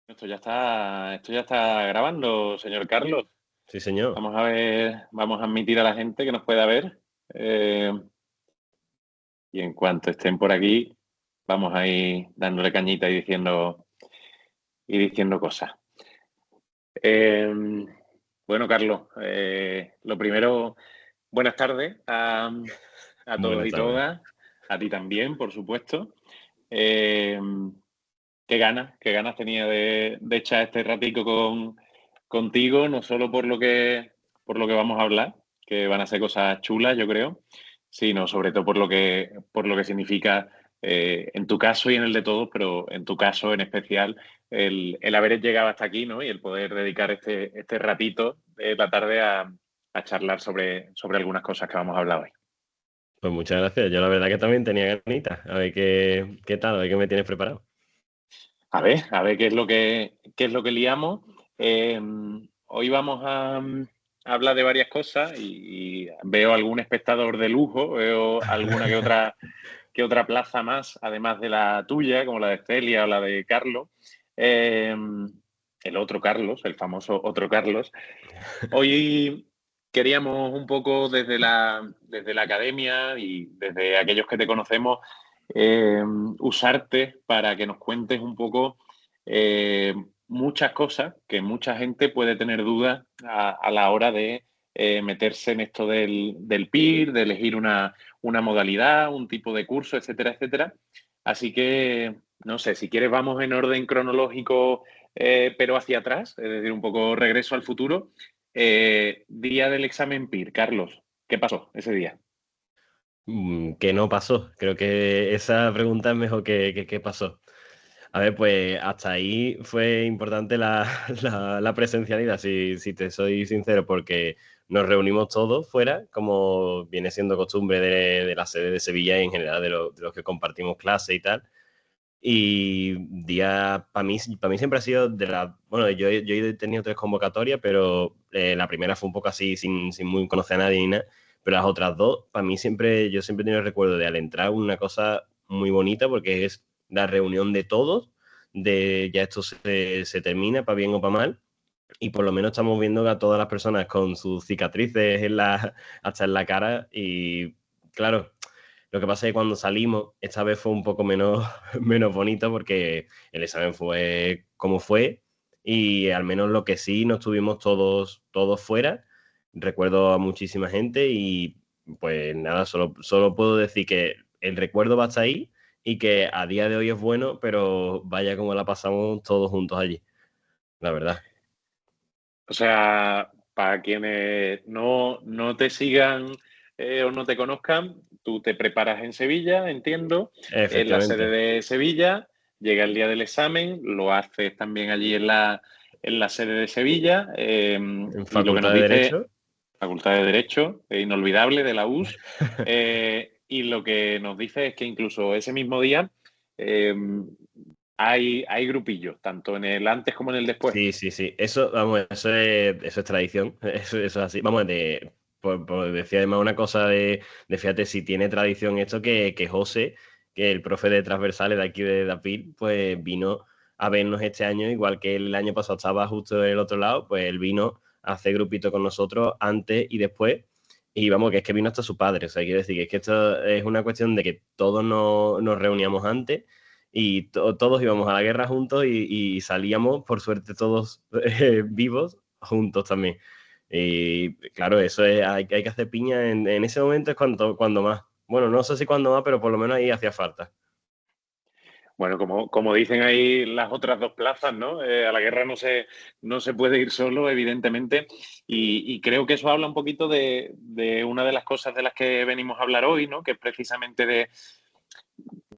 Esto ya está grabando, señor Carlos. Sí, señor. Vamos a ver, vamos a admitir a la gente que nos pueda ver. Y en cuanto estén por aquí, vamos a ir dándole cañita y diciendo cosas. Eh, bueno, Carlos, lo primero, buenas tardes a todos Buenas y tardes. todas, a ti también, por supuesto. Eh, qué ganas tenía de echar este ratico contigo, no solo por lo que vamos a hablar, que van a ser cosas chulas, yo creo, sino sobre todo por lo que significa en tu caso y en el de todos, pero en tu caso en especial, el haber llegado hasta aquí, ¿no? Y el poder dedicar este ratito de la tarde a charlar sobre algunas cosas que vamos a hablar hoy. Pues muchas gracias. Yo la verdad que también tenía ganitas. A ver qué tal, a ver qué me tienes preparado. A ver qué es lo que liamos. Eh, Hoy vamos a hablar de varias cosas y veo algún espectador de lujo, veo alguna que otra plaza más, además de la tuya, como la de Celia o la de Carlos. Eh, el otro Carlos, el famoso otro Carlos. Hoy queríamos un poco desde la academia y desde aquellos que te conocemos, usarte para que nos cuentes un poco eh, muchas cosas que mucha gente puede tener dudas a la hora de meterse en esto del PIR, de elegir una modalidad, un tipo de curso, etcétera, etcétera. Así que, no sé, si quieres vamos en orden cronológico, pero hacia atrás, es decir, un poco regreso al futuro. Día del examen PIR, Carlos, ¿qué pasó ese día? ¿Qué no pasó? Creo que esa pregunta es mejor que qué pasó. A ver, pues hasta ahí fue importante la, la presencialidad, si te soy sincero, porque nos reunimos todos fuera, como viene siendo costumbre de la sede de Sevilla y en general de los que compartimos clase y tal. Y día, para mí siempre ha sido de la. Bueno, yo he tenido 3 convocatorias, pero la primera fue un poco así, sin muy conocer a nadie ni nada. Pero las otras dos, para mí siempre, yo siempre he tenido el recuerdo de al entrar una cosa muy bonita, porque es la reunión de todos, de ya esto se termina, para bien o para mal. Y por lo menos estamos viendo a todas las personas con sus cicatrices hasta en la cara. Y claro, lo que pasa es que cuando salimos, esta vez fue un poco menos, menos bonito porque el examen fue como fue y al menos lo que sí, no estuvimos todos fuera. Recuerdo a muchísima gente y pues nada, solo puedo decir que el recuerdo va hasta ahí y que a día de hoy es bueno, pero vaya como la pasamos todos juntos allí, la verdad. O sea, para quienes no te sigan o no te conozcan, tú te preparas en Sevilla, entiendo, en la sede Efectivamente. de Sevilla, llega el día del examen, lo haces también allí en la sede de Sevilla, En y lo que nos Facultad de dice Derecho. Facultad de Derecho, inolvidable de la US, y lo que nos dice es que incluso ese mismo día eh, hay grupillos, tanto en el antes como en el después. Sí, sí, sí. Eso, vamos, eso es tradición. Eso es así. Vamos, por decir además una cosa fíjate, si tiene tradición esto que José, que el profe de transversales de aquí de Dapil, pues vino a vernos este año, igual que el año pasado estaba justo del otro lado, pues él vino a hacer grupito con nosotros antes y después. Y vamos, que es que vino hasta su padre. O sea, quiere decir que es que esto es una cuestión de que todos nos reuníamos antes y todos íbamos a la guerra juntos y salíamos, por suerte, todos vivos juntos también. Y claro, eso es, hay que hacer piña en ese momento es cuando más. Bueno, no sé si cuando más, pero por lo menos ahí hacía falta. Bueno, como dicen ahí las otras dos plazas, ¿no? A la guerra no se puede ir solo, evidentemente, y creo que eso habla un poquito de una de las cosas de las que venimos a hablar hoy, ¿no? Que es precisamente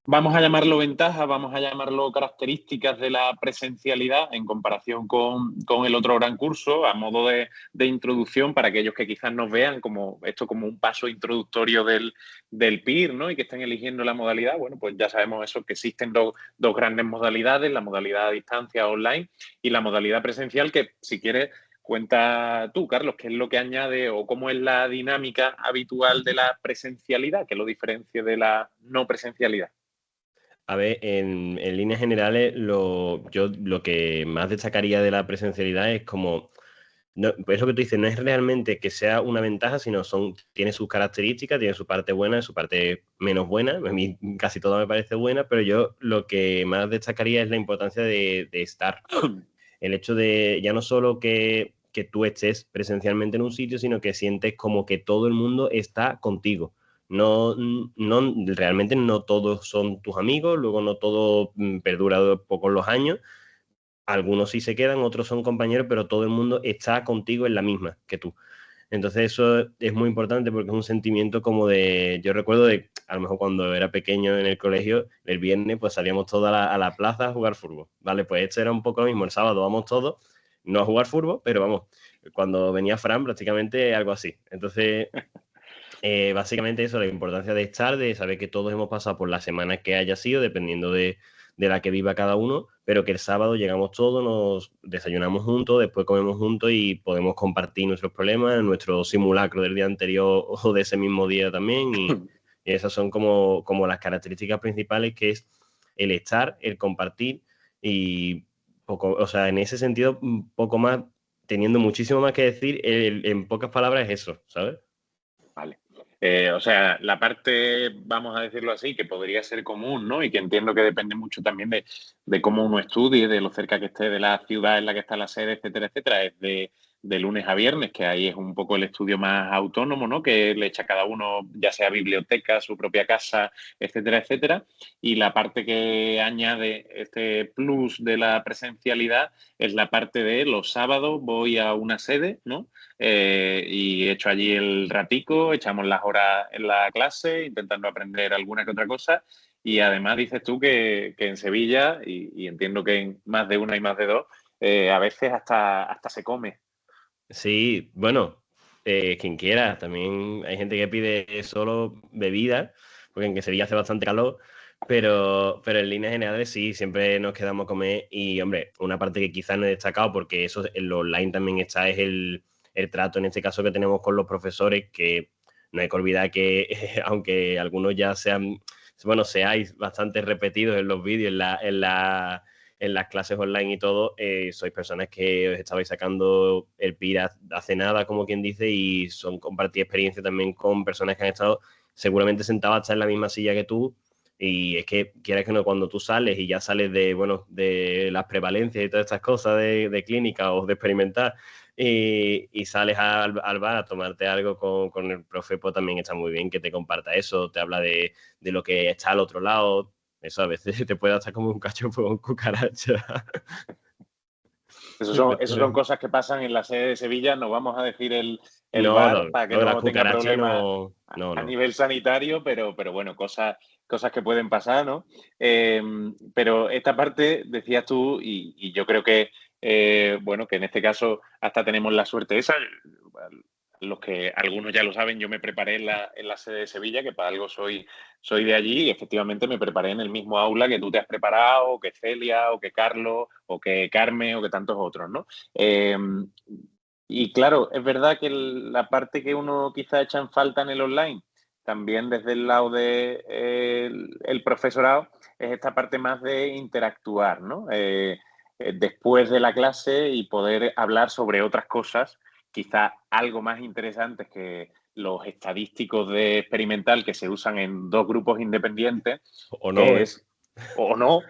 vamos a llamarlo ventaja, vamos a llamarlo características de la presencialidad en comparación con el otro gran curso, a modo de introducción para aquellos que quizás nos vean como esto como un paso introductorio del PIR, ¿no? Y que estén eligiendo la modalidad. Bueno, pues ya sabemos eso, que existen dos grandes modalidades, la modalidad a distancia online y la modalidad presencial, que si quieres cuenta tú, Carlos, qué es lo que añade o cómo es la dinámica habitual de la presencialidad, que lo diferencia de la no presencialidad. A ver, en líneas generales, yo lo que más destacaría de la presencialidad es como, no, pues lo que tú dices, no es realmente que sea una ventaja, sino tiene sus características, tiene su parte buena y su parte menos buena. A mí casi todo me parece buena, pero yo lo que más destacaría es la importancia de estar. El hecho de ya no solo que tú estés presencialmente en un sitio, sino que sientes como que todo el mundo está contigo. No, no, realmente no todos son tus amigos, luego no todo perdura poco los años. Algunos sí se quedan, otros son compañeros, pero todo el mundo está contigo en la misma que tú. Entonces eso es muy importante porque es un sentimiento como de, yo recuerdo de, a lo mejor cuando era pequeño en el colegio, el viernes pues salíamos todos a la plaza a jugar fútbol. Vale, pues esto era un poco lo mismo, el sábado vamos todos, no a jugar fútbol, pero vamos, cuando venía Fran prácticamente algo así. Entonces, básicamente eso, la importancia de estar, de saber que todos hemos pasado por la semana que haya sido, dependiendo de la que viva cada uno, pero que el sábado llegamos todos, nos desayunamos juntos, después comemos juntos y podemos compartir nuestros problemas, nuestro simulacro del día anterior o de ese mismo día también. Y esas son como las características principales, que es el estar, el compartir y poco, o sea, en ese sentido, poco más, teniendo muchísimo más que decir, en pocas palabras es eso, ¿sabes? Vale. O sea, la parte, vamos a decirlo así, que podría ser común, ¿no? Y que entiendo que depende mucho también de cómo uno estudie, de lo cerca que esté de la ciudad en la que está la sede, etcétera, etcétera, es de lunes a viernes, que ahí es un poco el estudio más autónomo, ¿no? Que le echa cada uno, ya sea biblioteca, su propia casa, etcétera, etcétera. Y la parte que añade este plus de la presencialidad es la parte de los sábados voy a una sede, ¿no? Y echo allí el ratico, echamos las horas en la clase, intentando aprender alguna que otra cosa. Y además dices tú que en Sevilla, y entiendo que en más de una y más de dos, a veces hasta se come. Sí, bueno, quien quiera. También hay gente que pide solo bebida, porque en que Sevilla hace bastante calor, pero en líneas generales sí, siempre nos quedamos a comer. Y, hombre, una parte que quizás no he destacado, porque eso en lo online también está, es el trato, en este caso, que tenemos con los profesores, que no hay que olvidar que, aunque algunos ya sean, bueno, seáis bastante repetidos en los vídeos, en las clases online y todo, sois personas que os estabais sacando el PIR hace nada, como quien dice, y son compartir experiencia también con personas que han estado seguramente sentadas hasta en la misma silla que tú. Y es que, quieras que no, cuando tú sales y ya sales de, bueno, de las prevalencias y todas estas cosas de clínica o de experimentar, y sales al bar a tomarte algo con el profe, pues también está muy bien que te comparta eso, te habla de lo que está al otro lado. Eso a veces te puede hacer como un cachopo con cucaracha. Eso son cosas que pasan en la sede de Sevilla. No vamos a decir el No, bar no, para que lo de las no tenga cucarachas problemas no, no, a no. nivel sanitario, pero bueno, cosas que pueden pasar, ¿no? Pero esta parte decías tú, y yo creo que, bueno, que en este caso hasta tenemos la suerte esa. Los que algunos ya lo saben, yo me preparé en la sede de Sevilla, que para algo soy de allí, y efectivamente me preparé en el mismo aula que tú te has preparado, o que Celia, o que Carlos, o que Carmen, o que tantos otros, ¿no? Eh, y claro, es verdad que la parte que uno quizá echa en falta en el online, también desde el lado de, el profesorado, es esta parte más de interactuar, ¿no? Después de la clase y poder hablar sobre otras cosas, quizá algo más interesantes que los estadísticos de experimental que se usan en dos grupos independientes, O no, que ¿eh? es, o no,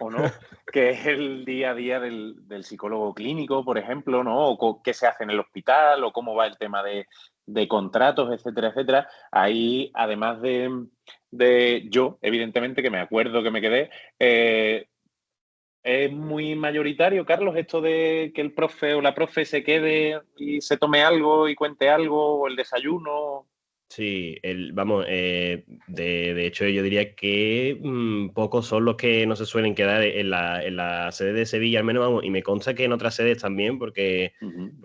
que es el día a día del psicólogo clínico, por ejemplo, ¿no? O qué se hace en el hospital, o cómo va el tema de contratos, etcétera, etcétera. Ahí, además de yo, evidentemente, que me acuerdo que me quedé, es muy mayoritario, Carlos, esto de que el profe o la profe se quede y se tome algo y cuente algo, o el desayuno. Sí, vamos, de hecho yo diría que pocos son los que no se suelen quedar en la sede de Sevilla, al menos, vamos, y me consta que en otras sedes también, Ujú. porque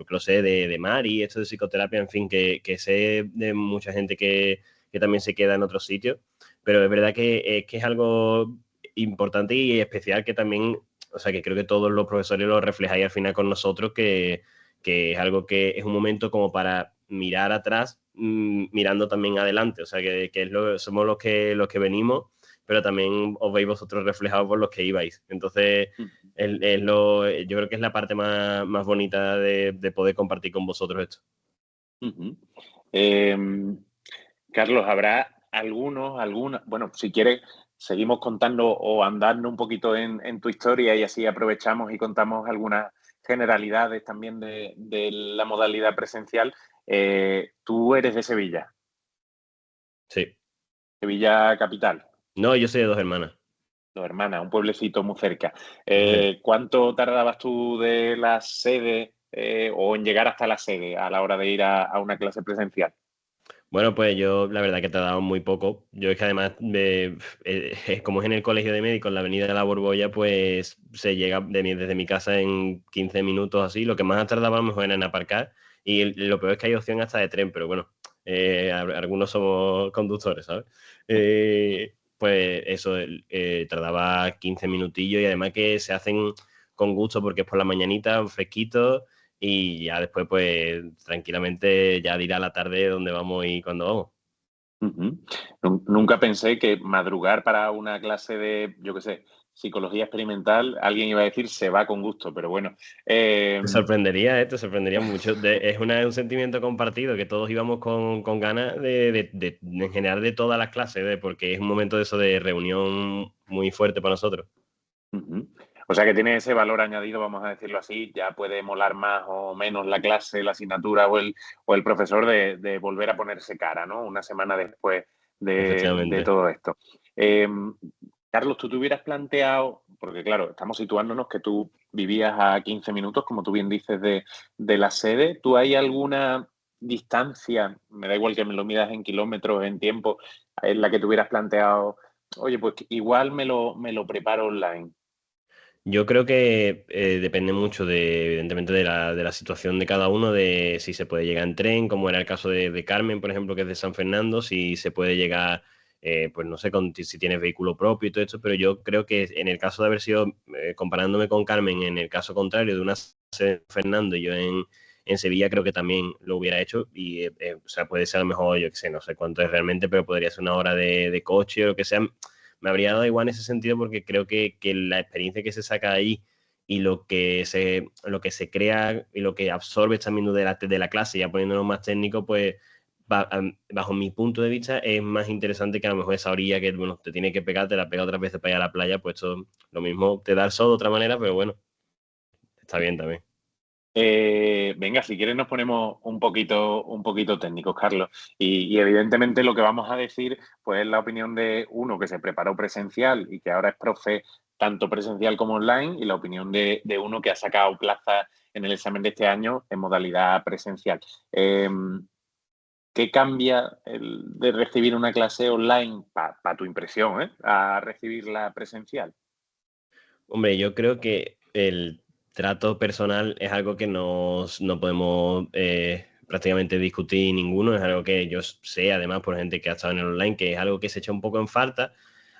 lo sé de Mari, esto de psicoterapia, en fin, que sé de mucha gente que también se queda en otros sitios, pero es verdad que es algo importante y especial que también, o sea, que creo que todos los profesores lo reflejáis al final con nosotros, que es algo que es un momento como para mirar atrás, mirando también adelante, o sea, que somos los que venimos, pero también os veis vosotros reflejados por los que ibais. Entonces, yo creo que es la parte más bonita de poder compartir con vosotros esto. Carlos, ¿habrá bueno, si quieres, seguimos contando o andando un poquito en tu historia y así aprovechamos y contamos algunas generalidades también de la modalidad presencial? Tú eres de Sevilla, Sí. Sevilla capital, No, yo soy de 2 hermanas. tu hermana, un pueblecito muy cerca. ¿Cuánto tardabas tú de la sede o en llegar hasta la sede a la hora de ir a una clase presencial? Bueno, pues yo la verdad que he tardado muy poco. Yo es que además, como es en el colegio de médicos, en la avenida de la Borbolla, pues se llega desde mi casa en 15 minutos así. Lo que más tardaba a lo mejor era en aparcar. Y lo peor es que hay opción hasta de tren, pero bueno, algunos somos conductores, ¿sabes? Pues eso, tardaba 15 minutillos y además que se hacen con gusto porque es por la mañanita, fresquito. Y ya después, pues, tranquilamente ya dirá la tarde dónde vamos y cuándo vamos. Nunca pensé que madrugar para una clase de, yo qué sé, psicología experimental, alguien iba a decir se va con gusto, pero bueno. Te sorprendería mucho. Es un sentimiento compartido, que todos íbamos con ganas en general de todas las clases, porque es un momento de eso de reunión muy fuerte para nosotros. O sea que tiene ese valor añadido, vamos a decirlo así, ya puede molar más o menos la clase, la asignatura o el profesor de volver a ponerse cara, ¿no? Una semana después de Efectivamente. todo esto. Eh, Carlos, tú te hubieras planteado, porque claro, estamos situándonos que tú vivías a 15 minutos, como tú bien dices, de la sede. ¿Tú hay alguna distancia, me da igual que me lo midas en kilómetros, en tiempo, en la que te hubieras planteado, oye, pues igual me lo preparo online? Yo creo que depende mucho evidentemente, de la situación de cada uno, de si se puede llegar en tren, como era el caso de Carmen, por ejemplo, que es de San Fernando, si se puede llegar, pues no sé, si tienes vehículo propio y todo esto, pero yo creo que en el caso de haber sido, comparándome con Carmen, en el caso contrario de una sede en Fernando y yo en Sevilla, creo que también lo hubiera hecho y, o sea, puede ser a lo mejor, yo qué sé, no sé cuánto es realmente, pero podría ser una hora de coche o lo que sea. Me habría dado igual en ese sentido porque creo que la experiencia que se saca ahí y lo que se crea y lo que absorbes también de la clase, ya poniéndonos más técnico, pues bajo mi punto de vista es más interesante que a lo mejor esa orilla que, bueno, te tiene que pegar, te la pega otras veces para ir a la playa, pues esto lo mismo te da el sol de otra manera, pero bueno, está bien también. Venga, si quieres nos ponemos un poquito técnicos, Carlos. Y evidentemente lo que vamos a decir, pues es la opinión de uno que se preparó presencial y que ahora es profe tanto presencial como online, y la opinión de uno que ha sacado plaza en el examen de este año en modalidad presencial. ¿Qué cambia de recibir una clase online, para tu impresión, a recibirla presencial? Hombre, yo creo que el trato personal es algo que no podemos prácticamente discutir ninguno, es algo que yo sé, además, por gente que ha estado en el online, que es algo que se echa un poco en falta.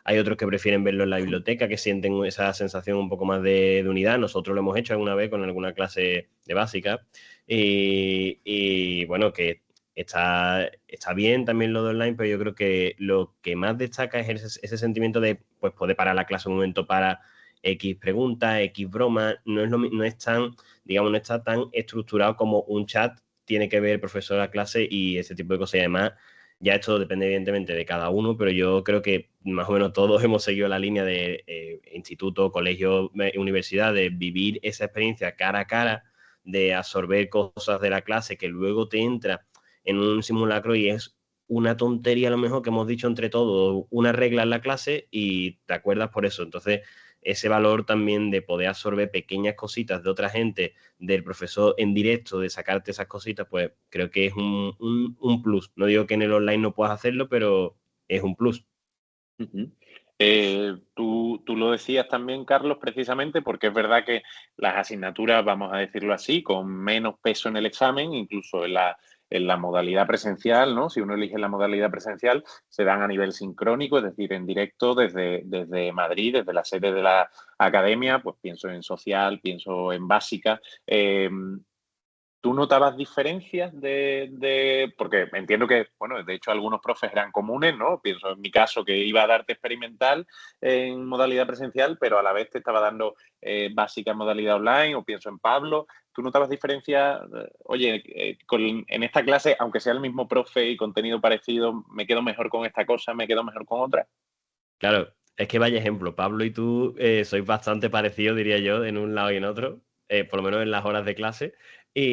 Hay otros que prefieren verlo en la biblioteca, que sienten esa sensación un poco más de unidad. Nosotros lo hemos hecho alguna vez con alguna clase de básica. Y bueno, que está bien también lo de online, pero yo creo que lo que más destaca es ese sentimiento de, pues, poder parar la clase un momento para X preguntas, X bromas, no es tan, digamos, no está tan estructurado como un chat tiene que ver el profesor de la clase y ese tipo de cosas. Y además, ya esto depende evidentemente de cada uno, pero yo creo que más o menos todos hemos seguido la línea de instituto, colegio, universidad, de vivir esa experiencia cara a cara, de absorber cosas de la clase que luego te entra en un simulacro y es una tontería a lo mejor que hemos dicho entre todos, una regla en la clase y te acuerdas por eso. Entonces, ese valor también de poder absorber pequeñas cositas de otra gente, del profesor en directo, de sacarte esas cositas, pues creo que es un plus. No digo que en el online no puedas hacerlo, pero es un plus. Ujú. Tú lo decías también, Carlos, precisamente porque es verdad que las asignaturas, vamos a decirlo así, con menos peso en el examen, incluso en la modalidad presencial, ¿no? Si uno elige la modalidad presencial, se dan a nivel sincrónico, es decir, en directo desde Madrid, desde la sede de la academia, pues pienso en social, pienso en básica. ¿Tú notabas diferencias porque entiendo que, bueno, de hecho algunos profes eran comunes, ¿no? Pienso en mi caso que iba a darte experimental en modalidad presencial, pero a la vez te estaba dando básica en modalidad online, o pienso en Pablo. ¿Tú notabas diferencias? Oye, en esta clase, aunque sea el mismo profe y contenido parecido, me quedo mejor con esta cosa, me quedo mejor con otra. Claro, es que vaya ejemplo, Pablo y tú sois bastante parecidos, diría yo, en un lado y en otro, por lo menos en las horas de clase. Yo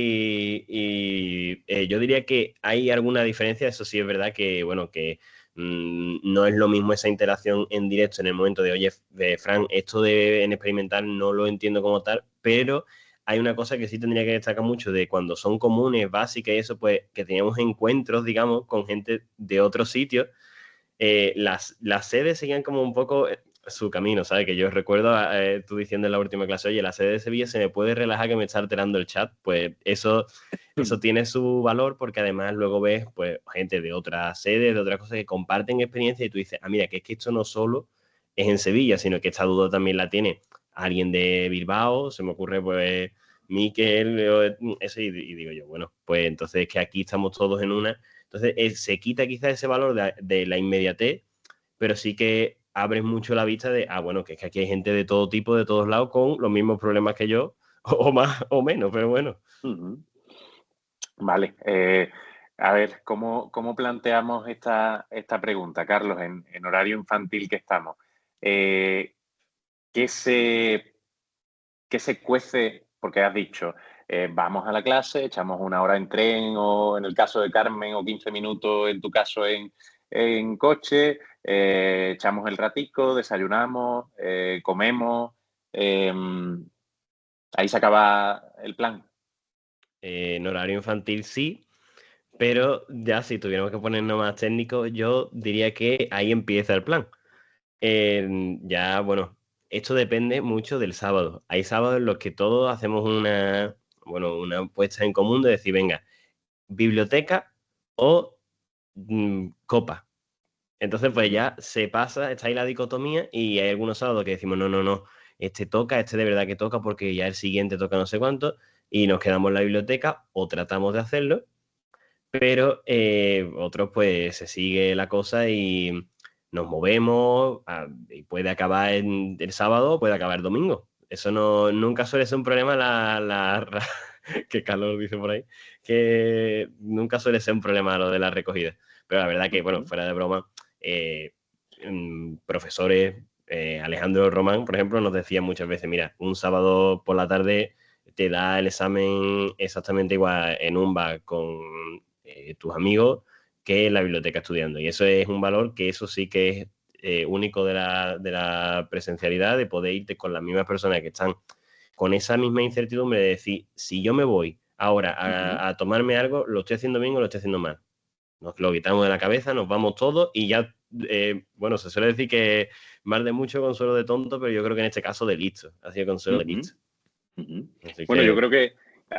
diría que hay alguna diferencia, eso sí es verdad que, bueno, que no es lo mismo esa interacción en directo en el momento de, oye, Fran, esto de en experimental no lo entiendo como tal, pero hay una cosa que sí tendría que destacar mucho de cuando son comunes, básicas y eso, pues que teníamos encuentros, digamos, con gente de otros sitios. Las sedes seguían como un poco su camino, ¿sabes? Que yo recuerdo tú diciendo en la última clase, oye, la sede de Sevilla se me puede relajar que me está alterando el chat. Pues eso tiene su valor porque además luego ves pues gente de otras sedes, de otras cosas que comparten experiencia y tú dices, ah, mira, que es que esto no solo es en Sevilla, sino que esta duda también la tiene alguien de Bilbao, se me ocurre pues Miquel, eso, y digo yo, bueno, pues entonces que aquí estamos todos en una. Entonces, se quita quizás ese valor de la inmediatez, pero sí que abres mucho la vista de, bueno, que es que aquí hay gente de todo tipo, de todos lados, con los mismos problemas que yo, o más o menos, pero bueno. Ujú. Vale. A ver, ¿cómo planteamos esta pregunta, Carlos, en horario infantil que estamos? Eh, ¿qué se cuece? Porque has dicho, vamos a la clase, echamos una hora en tren, o en el caso de Carmen, o 15 minutos en tu caso en coche, echamos el ratico, desayunamos, comemos, eh, ahí se acaba el plan. En horario infantil sí, pero ya si tuviéramos que ponernos más técnicos, yo diría que ahí empieza el plan. Ya, bueno, esto depende mucho del sábado. Hay sábados en los que todos hacemos una apuesta en común de decir, venga, biblioteca o copa. Entonces, pues Ujú, ya se pasa, está ahí la dicotomía y hay algunos sábados que decimos, no, no, no, este toca, este de verdad que toca porque ya el siguiente toca no sé cuánto y nos quedamos en la biblioteca o tratamos de hacerlo, pero otros pues se sigue la cosa y nos movemos y puede acabar el sábado o puede acabar el domingo. Eso no, nunca suele ser un problema, que Carlos dice por ahí, que nunca suele ser un problema lo de la recogida. Pero la verdad que, bueno, ujú. fuera de broma, eh, profesores, Alejandro Román, por ejemplo, nos decía muchas veces, mira, un sábado por la tarde te da el examen exactamente igual en un bar con tus amigos que en la biblioteca estudiando. Y eso es un valor que eso sí que es único de la presencialidad, de poder irte con las mismas personas que están con esa misma incertidumbre de decir, si yo me voy ahora Ujú. a tomarme algo, lo estoy haciendo bien o lo estoy haciendo mal. Nos lo quitamos de la cabeza, nos vamos todos y ya, bueno, se suele decir que más de mucho consuelo de tonto, pero yo creo que en este caso de listo, ha sido consuelo de Ujú, listo. ujú. Así Bueno, yo que, creo que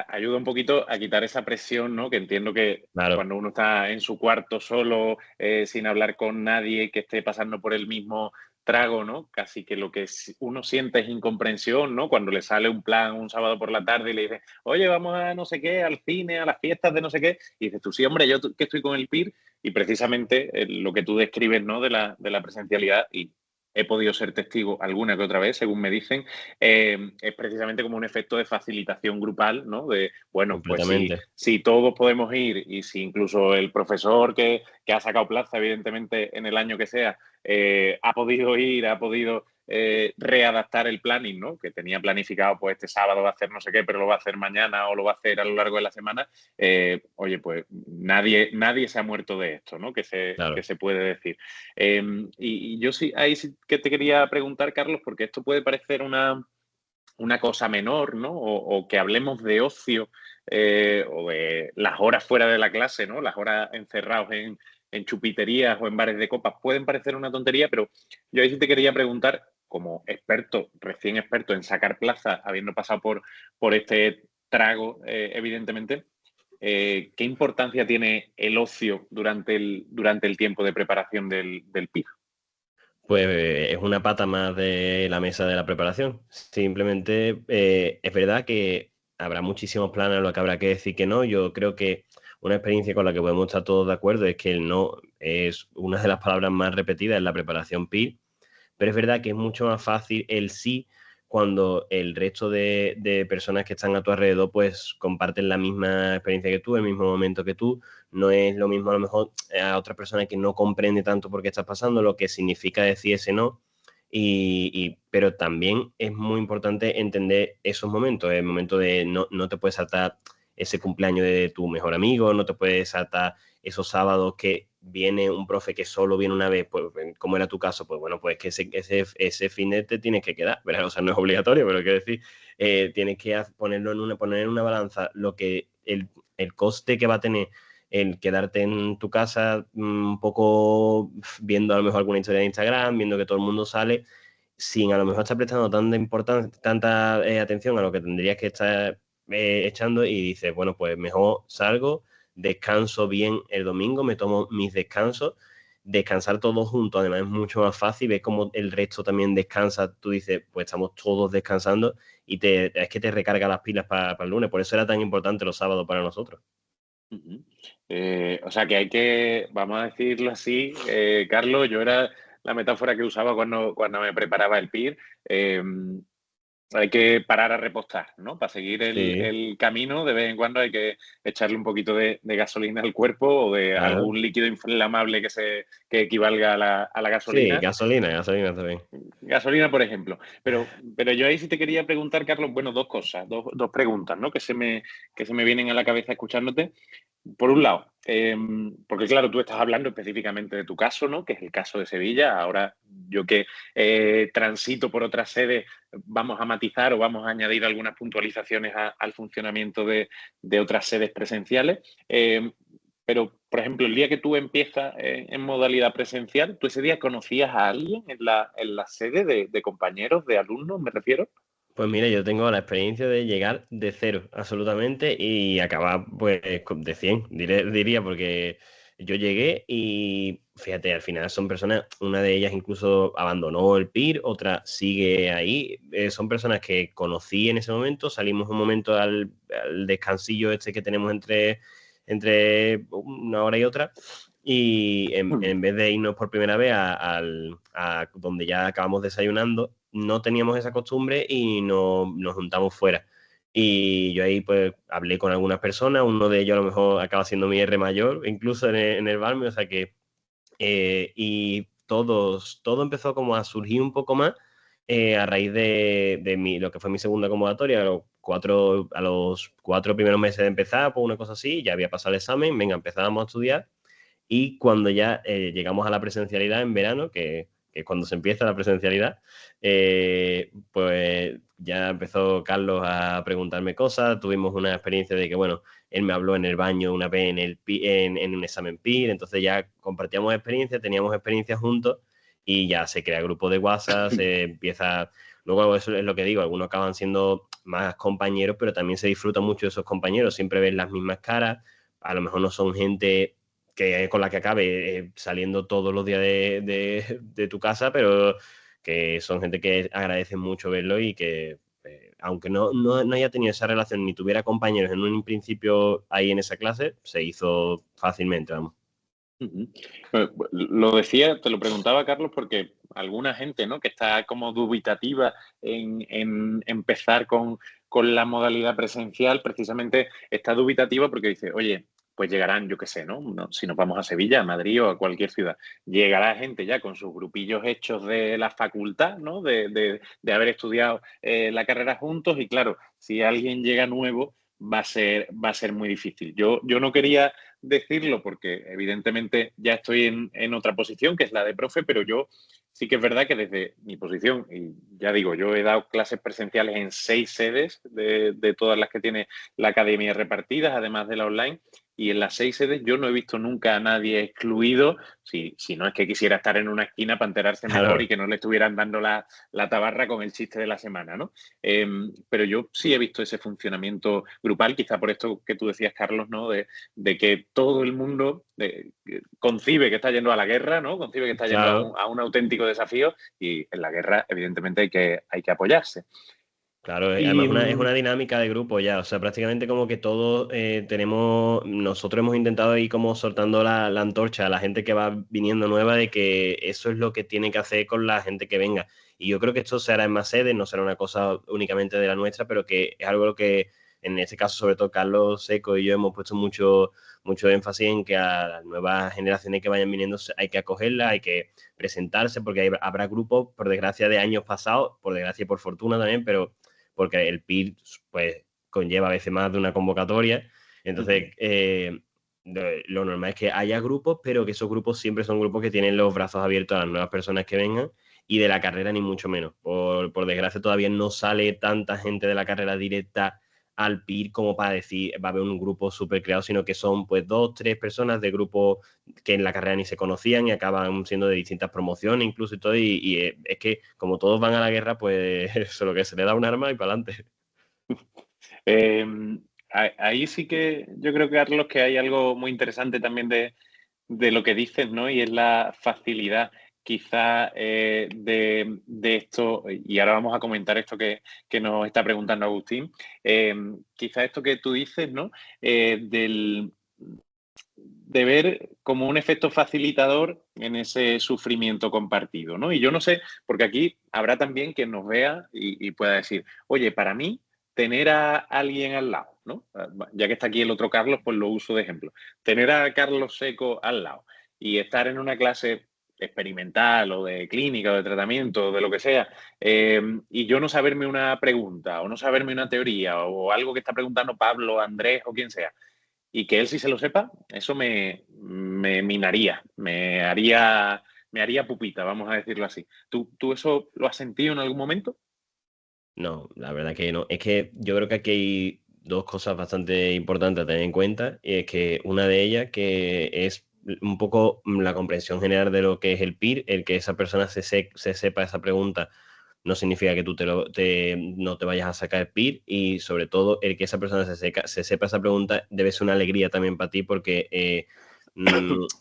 ayuda un poquito a quitar esa presión, ¿no? Que entiendo que claro, cuando uno está en su cuarto solo, sin hablar con nadie que esté pasando por el mismo trago, ¿no? Casi que lo que uno siente es incomprensión, ¿no? Cuando le sale un plan un sábado por la tarde y le dice, oye, vamos a no sé qué, al cine, a las fiestas de no sé qué, y dices tú, sí, hombre, yo que estoy con el PIR, y precisamente lo que tú describes, ¿no? De la presencialidad, y he podido ser testigo alguna que otra vez, según me dicen, es precisamente como un efecto de facilitación grupal, ¿no? De, bueno, pues completamente. si todos podemos ir y si incluso el profesor que ha sacado plaza, evidentemente, en el año que sea, ha podido ir, ha podido readaptar el planning, ¿no? Que tenía planificado, pues este sábado va a hacer no sé qué, pero lo va a hacer mañana o lo va a hacer a lo largo de la semana. Oye, pues nadie se ha muerto de esto, ¿no? Que Claro. se puede decir. Y yo sí, ahí sí que te quería preguntar, Carlos, porque esto puede parecer una cosa menor, ¿no? O que hablemos de ocio, o de las horas fuera de la clase, ¿no? Las horas encerrados en chupiterías o en bares de copas pueden parecer una tontería, pero yo ahí sí te quería preguntar, como experto, recién experto en sacar plaza, habiendo pasado por este trago, evidentemente, ¿qué importancia tiene el ocio durante el tiempo de preparación del PIB? Pues es una pata más de la mesa de la preparación. Simplemente es verdad que habrá muchísimos planes a los que habrá que decir que no. Yo creo que una experiencia con la que podemos estar todos de acuerdo es que el no es una de las palabras más repetidas en la preparación PIR, pero es verdad que es mucho más fácil el sí cuando el resto de personas que están a tu alrededor pues comparten la misma experiencia que tú, el mismo momento que tú. No es lo mismo a lo mejor a otra persona que no comprende tanto por qué estás pasando, lo que significa decir ese no. Pero también es muy importante entender esos momentos, el momento de no te puedes saltar ese cumpleaños de tu mejor amigo, no te puedes saltar esos sábados que viene un profe que solo viene una vez, pues como era tu caso, pues bueno, pues que ese fin de te tienes que quedar, ¿verdad? O sea, no es obligatorio, pero quiero decir, tienes que poner en una balanza lo que el coste que va a tener el quedarte en tu casa un poco viendo a lo mejor alguna historia de Instagram, viendo que todo el mundo sale, sin a lo mejor estar prestando tanta importancia, tanta atención a lo que tendrías que estar echando y dices, bueno, pues mejor salgo, descanso bien el domingo, me tomo mis descansos, descansar todos juntos, además es mucho más fácil, ves como el resto también descansa, tú dices, pues estamos todos descansando y es que te recarga las pilas para el lunes, por eso era tan importante los sábados para nosotros. Ujú. O sea que hay que, vamos a decirlo así, Carlos, yo era la metáfora que usaba cuando me preparaba el PIR. Hay que parar a repostar, ¿no? Para seguir Sí, el camino, de vez en cuando hay que echarle un poquito de gasolina al cuerpo o de claro. algún líquido inflamable que equivalga a la Sí, gasolina. gasolina también. Gasolina, por ejemplo. Pero yo ahí sí te quería preguntar, Carlos, bueno, dos cosas, dos preguntas, ¿no? Que se me vienen a la cabeza escuchándote. Por un lado, porque claro, tú estás hablando específicamente de tu caso, ¿no? Que es el caso de Sevilla. Ahora, yo que transito por otras sedes, vamos a matizar o vamos a añadir algunas puntualizaciones al funcionamiento de otras sedes presenciales. Pero, por ejemplo, el día que tú empiezas en modalidad presencial, ¿tú ese día conocías a alguien en la sede de compañeros, de alumnos, me refiero? Pues mira, yo tengo la experiencia de llegar de cero, absolutamente, y acabar pues de 100, diría, porque yo llegué y fíjate, al final son personas, una de ellas incluso abandonó el PIR, otra sigue ahí, son personas que conocí en ese momento, salimos un momento al descansillo este que tenemos entre una hora y otra, y en vez de irnos por primera vez a donde ya acabamos desayunando, no teníamos esa costumbre y nos juntamos fuera. Y yo ahí pues hablé con algunas personas, uno de ellos a lo mejor acaba siendo mi R mayor, incluso en el Balme, o sea que y todo empezó como a surgir un poco más a raíz de lo que fue mi segunda convocatoria. A los cuatro primeros meses de empezar, pues una cosa así, ya había pasado el examen, venga, empezábamos a estudiar y cuando ya llegamos a la presencialidad en verano, que es cuando se empieza la presencialidad, pues ya empezó Carlos a preguntarme cosas, tuvimos una experiencia de que, bueno, él me habló en el baño una vez en un examen PIR, entonces ya compartíamos experiencias, teníamos experiencias juntos y ya se crea grupo de WhatsApp, se empieza... Luego eso es lo que digo, algunos acaban siendo más compañeros, pero también se disfruta mucho de esos compañeros, siempre ven las mismas caras, a lo mejor no son gente con la que acabe saliendo todos los días de tu casa, pero que son gente que agradecen mucho verlo y que, aunque no haya tenido esa relación ni tuviera compañeros en un principio ahí en esa clase, se hizo fácilmente, vamos. Ujú. Lo decía, te lo preguntaba, Carlos, porque alguna gente, ¿no? Que está como dubitativa en empezar con la modalidad presencial, precisamente está dubitativa porque dice, oye, pues llegarán, yo qué sé, ¿no? Si nos vamos a Sevilla, a Madrid o a cualquier ciudad, llegará gente ya con sus grupillos hechos de la facultad, ¿no? De haber estudiado la carrera juntos y claro, si alguien llega nuevo, va a ser muy difícil. Yo no quería decirlo porque evidentemente ya estoy en otra posición, que es la de profe, pero yo sí que es verdad que desde mi posición, y ya digo, yo he dado clases presenciales en 6 sedes de todas las que tiene la academia repartidas, además de la online, y en las 6 sedes yo no he visto nunca a nadie excluido, si no es que quisiera estar en una esquina para enterarse mejor y Claro. que no le estuvieran dando la tabarra con el chiste de la semana, ¿no? Pero yo sí he visto ese funcionamiento grupal, quizá por esto que tú decías, Carlos, ¿no? De que todo el mundo concibe que está yendo a la guerra, ¿no? Concibe que está yendo a Claro, un auténtico desafío y en la guerra, evidentemente, hay que apoyarse. Claro, Y además es una dinámica de grupo ya, o sea, prácticamente como que todos nosotros hemos intentado ir como soltando la antorcha a la gente que va viniendo nueva de que eso es lo que tiene que hacer con la gente que venga. Y yo creo que esto se hará en más sedes, no será una cosa únicamente de la nuestra, pero que es algo que en este caso, sobre todo Carlos Seco y yo hemos puesto mucho énfasis en que a las nuevas generaciones que vayan viniendo hay que acogerlas, hay que presentarse, porque habrá grupos, por desgracia, de años pasados, por desgracia y por fortuna también, pero porque el PIR pues conlleva a veces más de una convocatoria. ujú. Entonces, lo normal es que haya grupos, pero que esos grupos siempre son grupos que tienen los brazos abiertos a las nuevas personas que vengan y de la carrera ni mucho menos. Por desgracia todavía no sale tanta gente de la carrera directa al PIR como para decir va a haber un grupo súper creado, sino que son pues 2, 3 personas de grupos que en la carrera ni se conocían y acaban siendo de distintas promociones incluso y todo, y es que como todos van a la guerra, pues eso, lo que se le da un arma y para adelante. Eh, ahí sí que yo creo, Carlos, que hay algo muy interesante también de lo que dices, ¿no? Y es la facilidad quizá de esto, y ahora vamos a comentar esto que nos está preguntando Agustín, quizá esto que tú dices, ¿no? De ver como un efecto facilitador en ese sufrimiento compartido, ¿no? Y yo no sé, porque aquí habrá también quien nos vea y pueda decir, oye, para mí, tener a alguien al lado, ¿no? Ya que está aquí el otro Carlos, pues lo uso de ejemplo. Tener a Carlos Seco al lado y estar en una clase experimental o de clínica o de tratamiento, o de lo que sea, y yo no saberme una pregunta o no saberme una teoría o algo que está preguntando Pablo, Andrés o quien sea, y que él sí se lo sepa, eso me minaría, me haría pupita, vamos a decirlo así. ¿Tú eso lo has sentido en algún momento? No, la verdad que no. Es que yo creo que aquí hay dos cosas bastante importantes a tener en cuenta. Y es que una de ellas que es un poco la comprensión general de lo que es el PIR, el que esa persona se sepa esa pregunta no significa que tú no te vayas a sacar el PIR, y sobre todo el que esa persona se sepa esa pregunta debe ser una alegría también para ti porque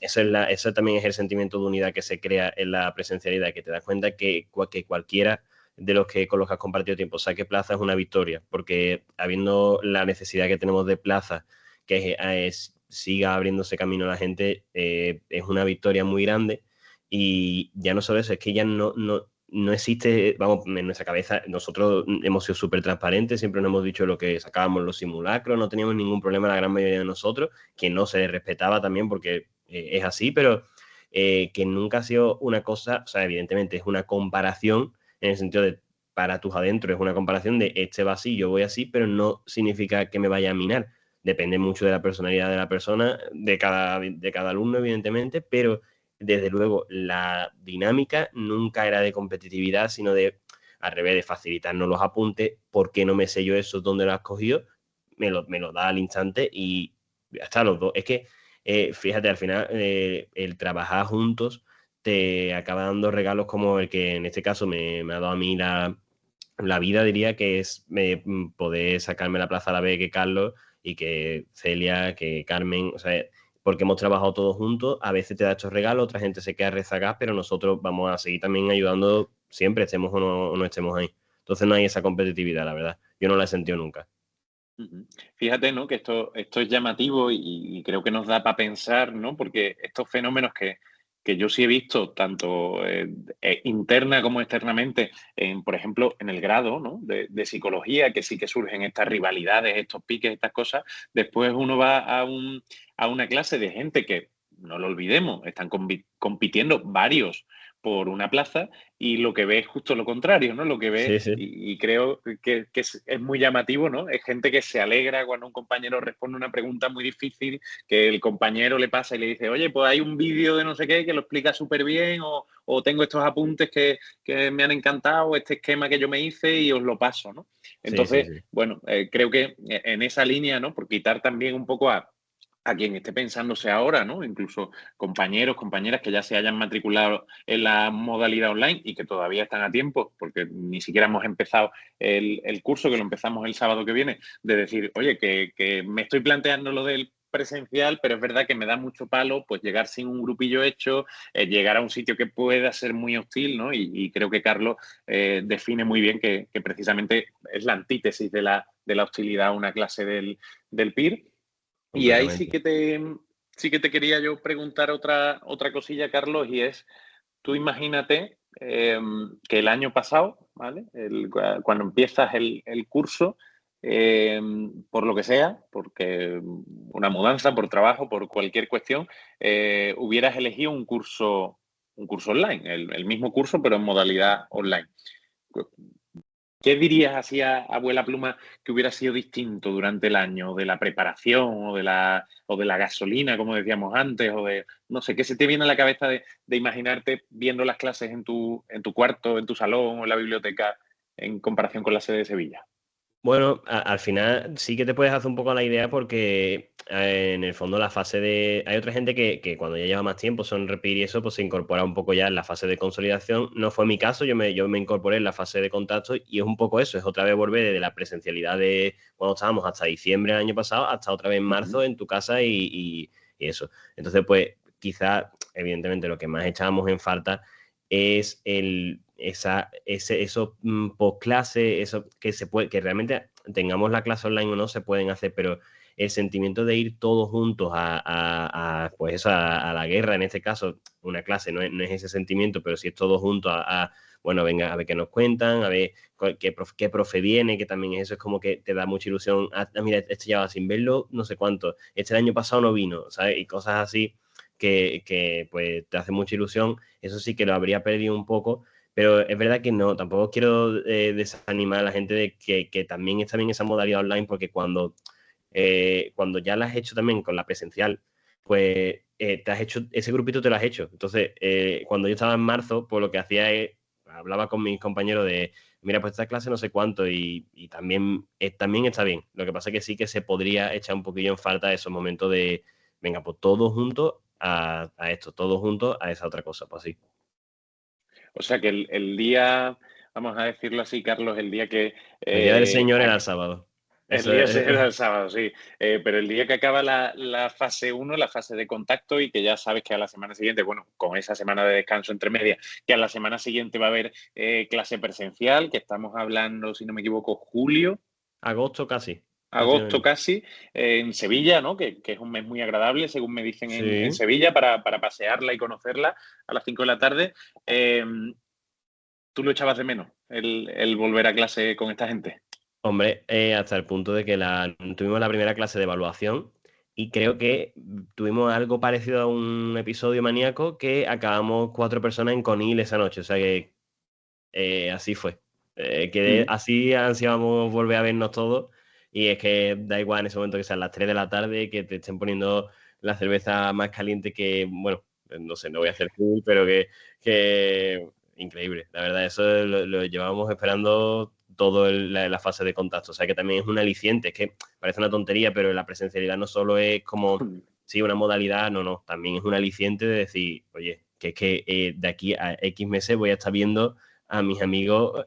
eso también es el sentimiento de unidad que se crea en la presencialidad, que te das cuenta que cualquiera de los que con los que has compartido tiempo saque plaza es una victoria, porque habiendo la necesidad que tenemos de plaza, siga abriéndose camino a la gente, es una victoria muy grande. Y ya no solo eso, es que ya no existe, vamos, en nuestra cabeza, nosotros hemos sido súper transparentes, siempre nos hemos dicho lo que sacábamos los simulacros, no teníamos ningún problema la gran mayoría de nosotros, que no se respetaba también porque es así, pero que nunca ha sido una cosa, o sea, evidentemente es una comparación en el sentido de para tus adentros, es una comparación de este va así, yo voy así, pero no significa que me vaya a minar. Depende mucho de la personalidad de la persona, de cada alumno, evidentemente, pero desde luego la dinámica nunca era de competitividad, sino de, al revés, de facilitarnos los apuntes. ¿Por qué no me sé yo eso? ¿Dónde lo has cogido? Me lo da al instante y hasta los dos. Es que, fíjate, al final el trabajar juntos te acaba dando regalos como el que en este caso me ha dado a mí la vida, diría, que es poder sacarme la plaza a la vez que Carlos y que Celia, que Carmen, o sea, porque hemos trabajado todos juntos, a veces te da estos regalos, otra gente se queda rezagada, pero nosotros vamos a seguir también ayudando siempre, estemos o no estemos ahí. Entonces no hay esa competitividad, la verdad. Yo no la he sentido nunca. Ujú. Fíjate, ¿no? Que esto es llamativo y creo que nos da para pensar, ¿no? Porque estos fenómenos que yo sí he visto, tanto interna como externamente, por ejemplo, en el grado, ¿no? De psicología, que sí que surgen estas rivalidades, estos piques, estas cosas, después uno va a una clase de gente que, no lo olvidemos, están compitiendo varios por una plaza y lo que ve es justo lo contrario, ¿no? Lo que ve, Sí, sí. y creo que es muy llamativo, ¿no? Es gente que se alegra cuando un compañero responde una pregunta muy difícil, que el compañero le pasa y le dice, oye, pues hay un vídeo de no sé qué que lo explica súper bien, o tengo estos apuntes que me han encantado, este esquema que yo me hice y os lo paso, ¿no? Sí, sí, Entonces, sí. bueno, creo que en esa línea, ¿no? Por quitar también un poco a quien esté pensándose ahora, ¿no? Incluso compañeros, compañeras que ya se hayan matriculado en la modalidad online y que todavía están a tiempo, porque ni siquiera hemos empezado el curso, que lo empezamos el sábado que viene, de decir, oye, que me estoy planteando lo del presencial, pero es verdad que me da mucho palo pues llegar sin un grupillo hecho, llegar a un sitio que pueda ser muy hostil, ¿no? Y creo que Carlos define muy bien que precisamente es la antítesis de la hostilidad a una clase del PIR. Y ahí completamente. sí que te quería yo preguntar otra cosilla, Carlos, y es, tú imagínate que el año pasado, ¿vale? Cuando empiezas el curso, eh, por lo que sea, porque una mudanza, por trabajo, por cualquier cuestión, hubieras elegido un curso online, el mismo curso, pero en modalidad online. ¿Qué dirías así a abuela pluma que hubiera sido distinto durante el año de la preparación o de la gasolina, como decíamos antes, o de, no sé, qué se te viene a la cabeza de imaginarte viendo las clases en tu cuarto, en tu salón o en la biblioteca en comparación con la sede de Sevilla? Bueno, al final sí que te puedes hacer un poco la idea porque en el fondo la fase de... Hay otra gente que cuando ya lleva más tiempo, son repeat y eso, pues se incorpora un poco ya en la fase de consolidación. No fue mi caso, yo me incorporé en la fase de contacto y es un poco eso, es otra vez volver de la presencialidad de cuando estábamos hasta diciembre del año pasado, hasta otra vez en marzo en tu casa y eso. Entonces, pues quizá, evidentemente, lo que más echábamos en falta es eso post clase, eso que se puede, que realmente tengamos la clase online o no, se pueden hacer, pero el sentimiento de ir todos juntos pues eso, a la guerra, en este caso, una clase no es ese sentimiento, pero si es todos juntos bueno, venga, a ver qué nos cuentan, a ver qué profe viene, que también eso es como que te da mucha ilusión. Mira, este ya va sin verlo, no sé cuánto, este el año pasado no vino, ¿sabes? Y cosas así que pues te hace mucha ilusión. Eso sí que lo habría perdido un poco, pero es verdad que no, tampoco quiero desanimar a la gente de que también está bien esa modalidad online, porque cuando ya la has hecho también con la presencial, pues te has hecho, ese grupito te lo has hecho. Entonces, cuando yo estaba en marzo, pues lo que hacía es, hablaba con mis compañeros de, mira, pues esta clase no sé cuánto y también, también está bien. Lo que pasa es que sí que se podría echar un poquillo en falta esos momentos de, venga, pues todos juntos a esto, todos juntos a esa otra cosa, pues sí. O sea que el día, vamos a decirlo así, Carlos, el día que El día del eh, Señor era el sábado. el Eso día es, será el sábado, sí. Pero el día que acaba la fase uno, la fase de contacto, y que ya sabes que a la semana siguiente, bueno, con esa semana de descanso entre medias, que a la semana siguiente va a haber clase presencial, que estamos hablando, si no me equivoco, julio, agosto casi, agosto prácticamente. casi, en Sevilla, ¿no? Que es un mes muy agradable, según me dicen en Sí. Sevilla, para pasearla y conocerla a las 5 de la tarde. Eh, ¿Tú lo echabas de menos, el volver a clase con esta gente? Hombre, hasta el punto de que tuvimos la primera clase de evaluación y creo que tuvimos algo parecido a un episodio maníaco que acabamos 4 personas en Conil esa noche. O sea que así fue. Mm. Así ansiábamos volver a vernos todos y es que da igual en ese momento que sean las 3 de la tarde, que te estén poniendo la cerveza más caliente que, bueno, no sé, no voy a hacer full, pero que increíble. La verdad, eso lo llevábamos esperando todo la fase de contacto. O sea que también es un aliciente, es que parece una tontería, pero la presencialidad no solo es como, sí, una modalidad, no, también es un aliciente de decir, oye, que es que de aquí a X meses voy a estar viendo a mis amigos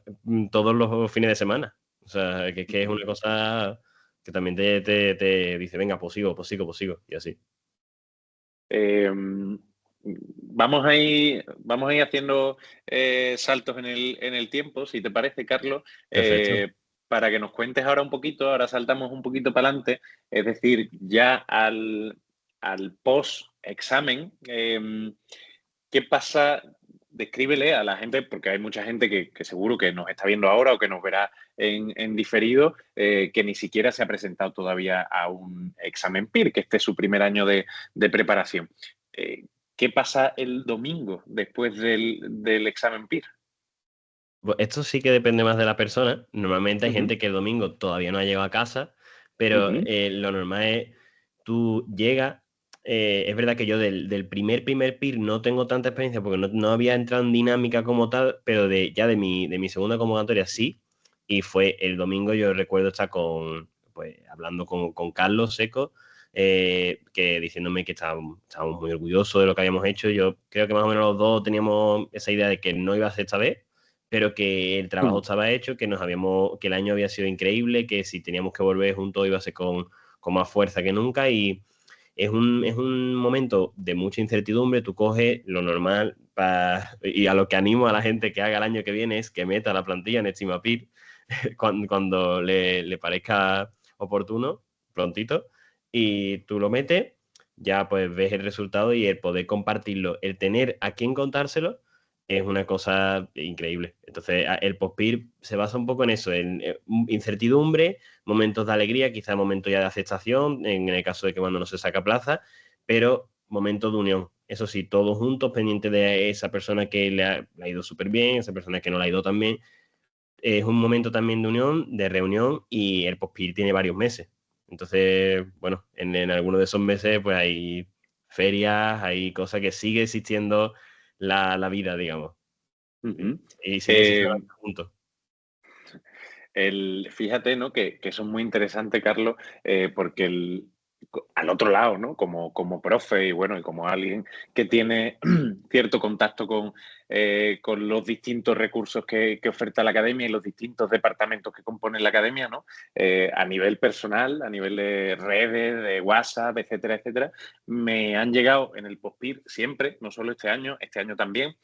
todos los fines de semana. O sea, que es una cosa que también te dice, venga, pues sigo, pues sigo, pues sigo, y así. Eh, vamos a ir haciendo saltos en el tiempo, si te parece, Carlos, Perfecto. para que nos cuentes ahora un poquito, ahora saltamos un poquito para adelante, es decir, ya al post-examen, ¿qué pasa? Descríbele a la gente, porque hay mucha gente que seguro que nos está viendo ahora o que nos verá en diferido, que ni siquiera se ha presentado todavía a un examen PIR, que este es su primer año de preparación. Eh, ¿Qué pasa el domingo después del examen PIR? Pues esto sí que depende más de la persona. Normalmente hay Ujú, gente que el domingo todavía no ha llegado a casa, pero ujú, lo normal es tú llegas. Es verdad que yo del primer PIR no tengo tanta experiencia porque no había entrado en dinámica como tal, pero ya de mi segunda convocatoria sí. Y fue el domingo, yo recuerdo estar pues, hablando con Carlos Seco, que diciéndome que estábamos muy orgullosos de lo que habíamos hecho. Yo creo que más o menos los dos teníamos esa idea de que no iba a ser esta vez, pero que el trabajo ujú. estaba hecho, que el año había sido increíble, que si teníamos que volver juntos iba a ser con más fuerza que nunca es un momento de mucha incertidumbre. Tú coges lo normal y a lo que animo a la gente que haga el año que viene es que meta la plantilla en Estimapip cuando le parezca oportuno, prontito, y tú lo metes, ya pues ves el resultado y el poder compartirlo, el tener a quién contárselo es una cosa increíble. Entonces, el Postpir se basa un poco en eso, en incertidumbre, momentos de alegría, quizá momentos ya de aceptación, en el caso de que cuando no se saca plaza, pero momentos de unión. Eso sí, todos juntos, pendientes de esa persona que le ha ido súper bien, esa persona que no le ha ido tan bien. Es un momento también de unión, de reunión, y el Postpir tiene varios meses. Entonces, bueno, en algunos de esos meses pues hay ferias, hay cosas que sigue existiendo la vida, digamos. Ujú. Y sigue Eh, existiendo juntos. Fíjate, ¿no? Que eso es muy interesante, Carlos, porque al otro lado, ¿no? Como profe y bueno, y como alguien que tiene cierto contacto con los distintos recursos que oferta la academia y los distintos departamentos que componen la academia, ¿no? A nivel personal, a nivel de redes, de WhatsApp, etcétera, etcétera, me han llegado en el Postpir siempre, no solo este año también,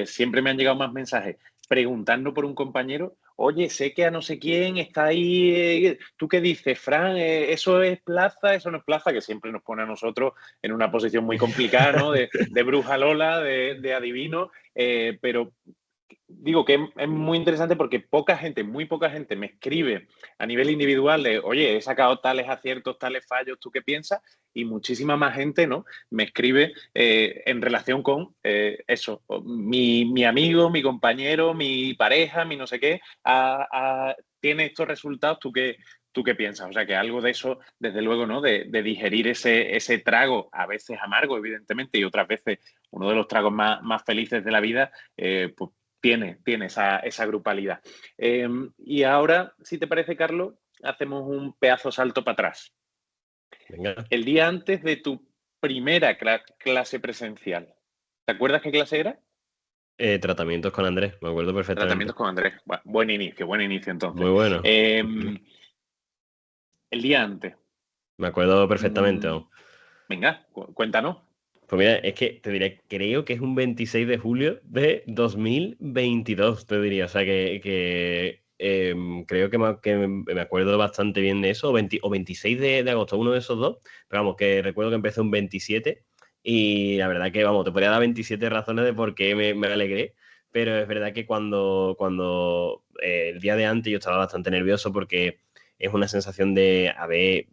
siempre me han llegado más mensajes preguntando por un compañero. Oye, sé que a no sé quién está ahí. ¿Tú qué dices, Fran? ¿Eso es plaza? ¿Eso no es plaza? Que siempre nos pone a nosotros en una posición muy complicada, ¿no? De bruja Lola, de adivino. Pero digo que es muy interesante porque poca gente, muy poca gente me escribe a nivel individual de, oye, he sacado tales aciertos, tales fallos, ¿tú qué piensas? Y muchísima más gente, ¿no? Me escribe en relación con eso, mi amigo, mi compañero, mi pareja, mi no sé qué, tiene estos resultados, ¿tú qué piensas? O sea, que algo de eso, desde luego, ¿no? De digerir ese trago, a veces amargo, evidentemente, y otras veces uno de los tragos más felices de la vida, pues tiene esa grupalidad. Y ahora, si te parece, Carlos, hacemos un pedazo salto para atrás. Venga. El día antes de tu primera clase presencial, ¿te acuerdas qué clase era? Tratamientos con Andrés, me acuerdo perfectamente. Tratamientos con Andrés. Bueno, buen inicio entonces. Muy bueno. El día antes. Me acuerdo perfectamente, Mm, vamos. venga, cuéntanos. Pues mira, es que te diré, creo que es un 26 de julio de 2022, te diría. O sea, creo que me acuerdo bastante bien de eso, o 26 de agosto, uno de esos dos. Pero vamos, que recuerdo que empecé un 27 y la verdad que, vamos, te podría dar 27 razones de por qué me alegré. Pero es verdad que cuando el día de antes yo estaba bastante nervioso porque es una sensación de, a ver,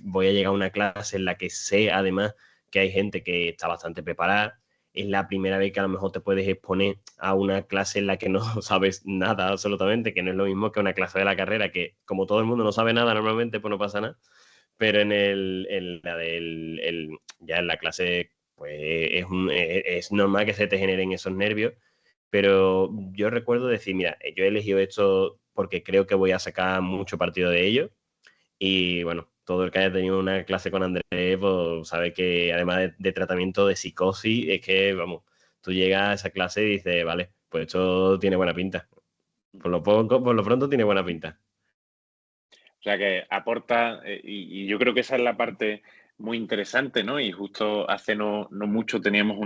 voy a llegar a una clase en la que sé además que hay gente que está bastante preparada. Es la primera vez que a lo mejor te puedes exponer a una clase en la que no sabes nada absolutamente, que no es lo mismo que una clase de la carrera, que como todo el mundo no sabe nada normalmente, pues no pasa nada. Pero ya en la clase, pues es normal que se te generen esos nervios. Pero yo recuerdo decir, mira, yo he elegido esto porque creo que voy a sacar mucho partido de ello y bueno, todo el que haya tenido una clase con Andrés, pues sabe que además de tratamiento de psicosis, es que, vamos, tú llegas a esa clase y dices, vale, pues esto tiene buena pinta. Por lo pronto tiene buena pinta. O sea que aporta, y yo creo que esa es la parte muy interesante, ¿no? Y justo hace no mucho teníamos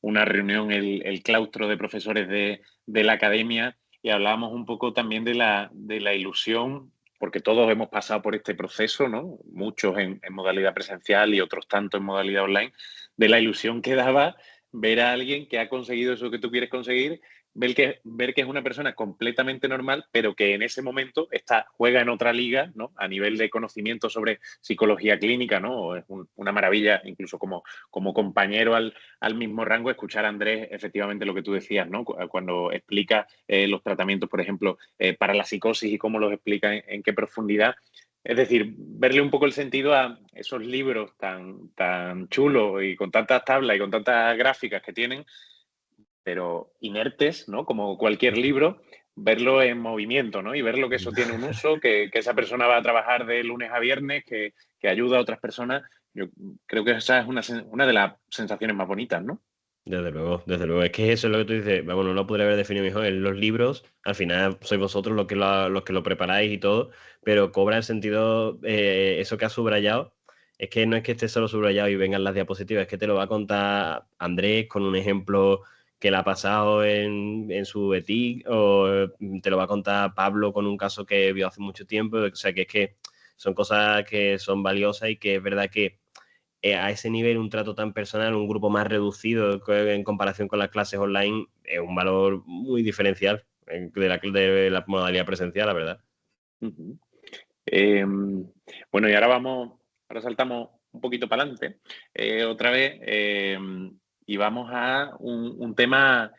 una reunión, el claustro de profesores de la academia, y hablábamos un poco también de la ilusión, porque todos hemos pasado por este proceso, ¿no? Muchos en modalidad presencial y otros tanto en modalidad online, de la ilusión que daba ver a alguien que ha conseguido eso que tú quieres conseguir, ver que es una persona completamente normal, pero que en ese momento juega en otra liga, ¿no? A nivel de conocimiento sobre psicología clínica, ¿no? Es una maravilla, incluso como compañero al mismo rango, escuchar a Andrés efectivamente lo que tú decías, ¿no? Cuando explica los tratamientos, por ejemplo, para la psicosis y cómo los explica en qué profundidad. Es decir, verle un poco el sentido a esos libros tan chulos y con tantas tablas y con tantas gráficas que tienen, pero inertes, ¿no? Como cualquier libro, verlo en movimiento, ¿no? Y ver lo que eso tiene un uso, que esa persona va a trabajar de lunes a viernes, que ayuda a otras personas. Yo creo que esa es una de las sensaciones más bonitas, ¿no? Desde luego, desde luego. Es que eso es lo que tú dices. Vamos, no lo podría haber definido mejor. En los libros, al final sois vosotros los que lo preparáis y todo, pero cobra el sentido eso que has subrayado es que no es que esté solo subrayado y vengan las diapositivas, es que te lo va a contar Andrés con un ejemplo que le ha pasado en su ETIC, o te lo va a contar Pablo con un caso que vio hace mucho tiempo. O sea, que es que son cosas que son valiosas y que es verdad que a ese nivel un trato tan personal, un grupo más reducido en comparación con las clases online, es un valor muy diferencial de la modalidad presencial, la verdad. Ujú. Bueno, y ahora saltamos un poquito para adelante, otra vez, y vamos a un tema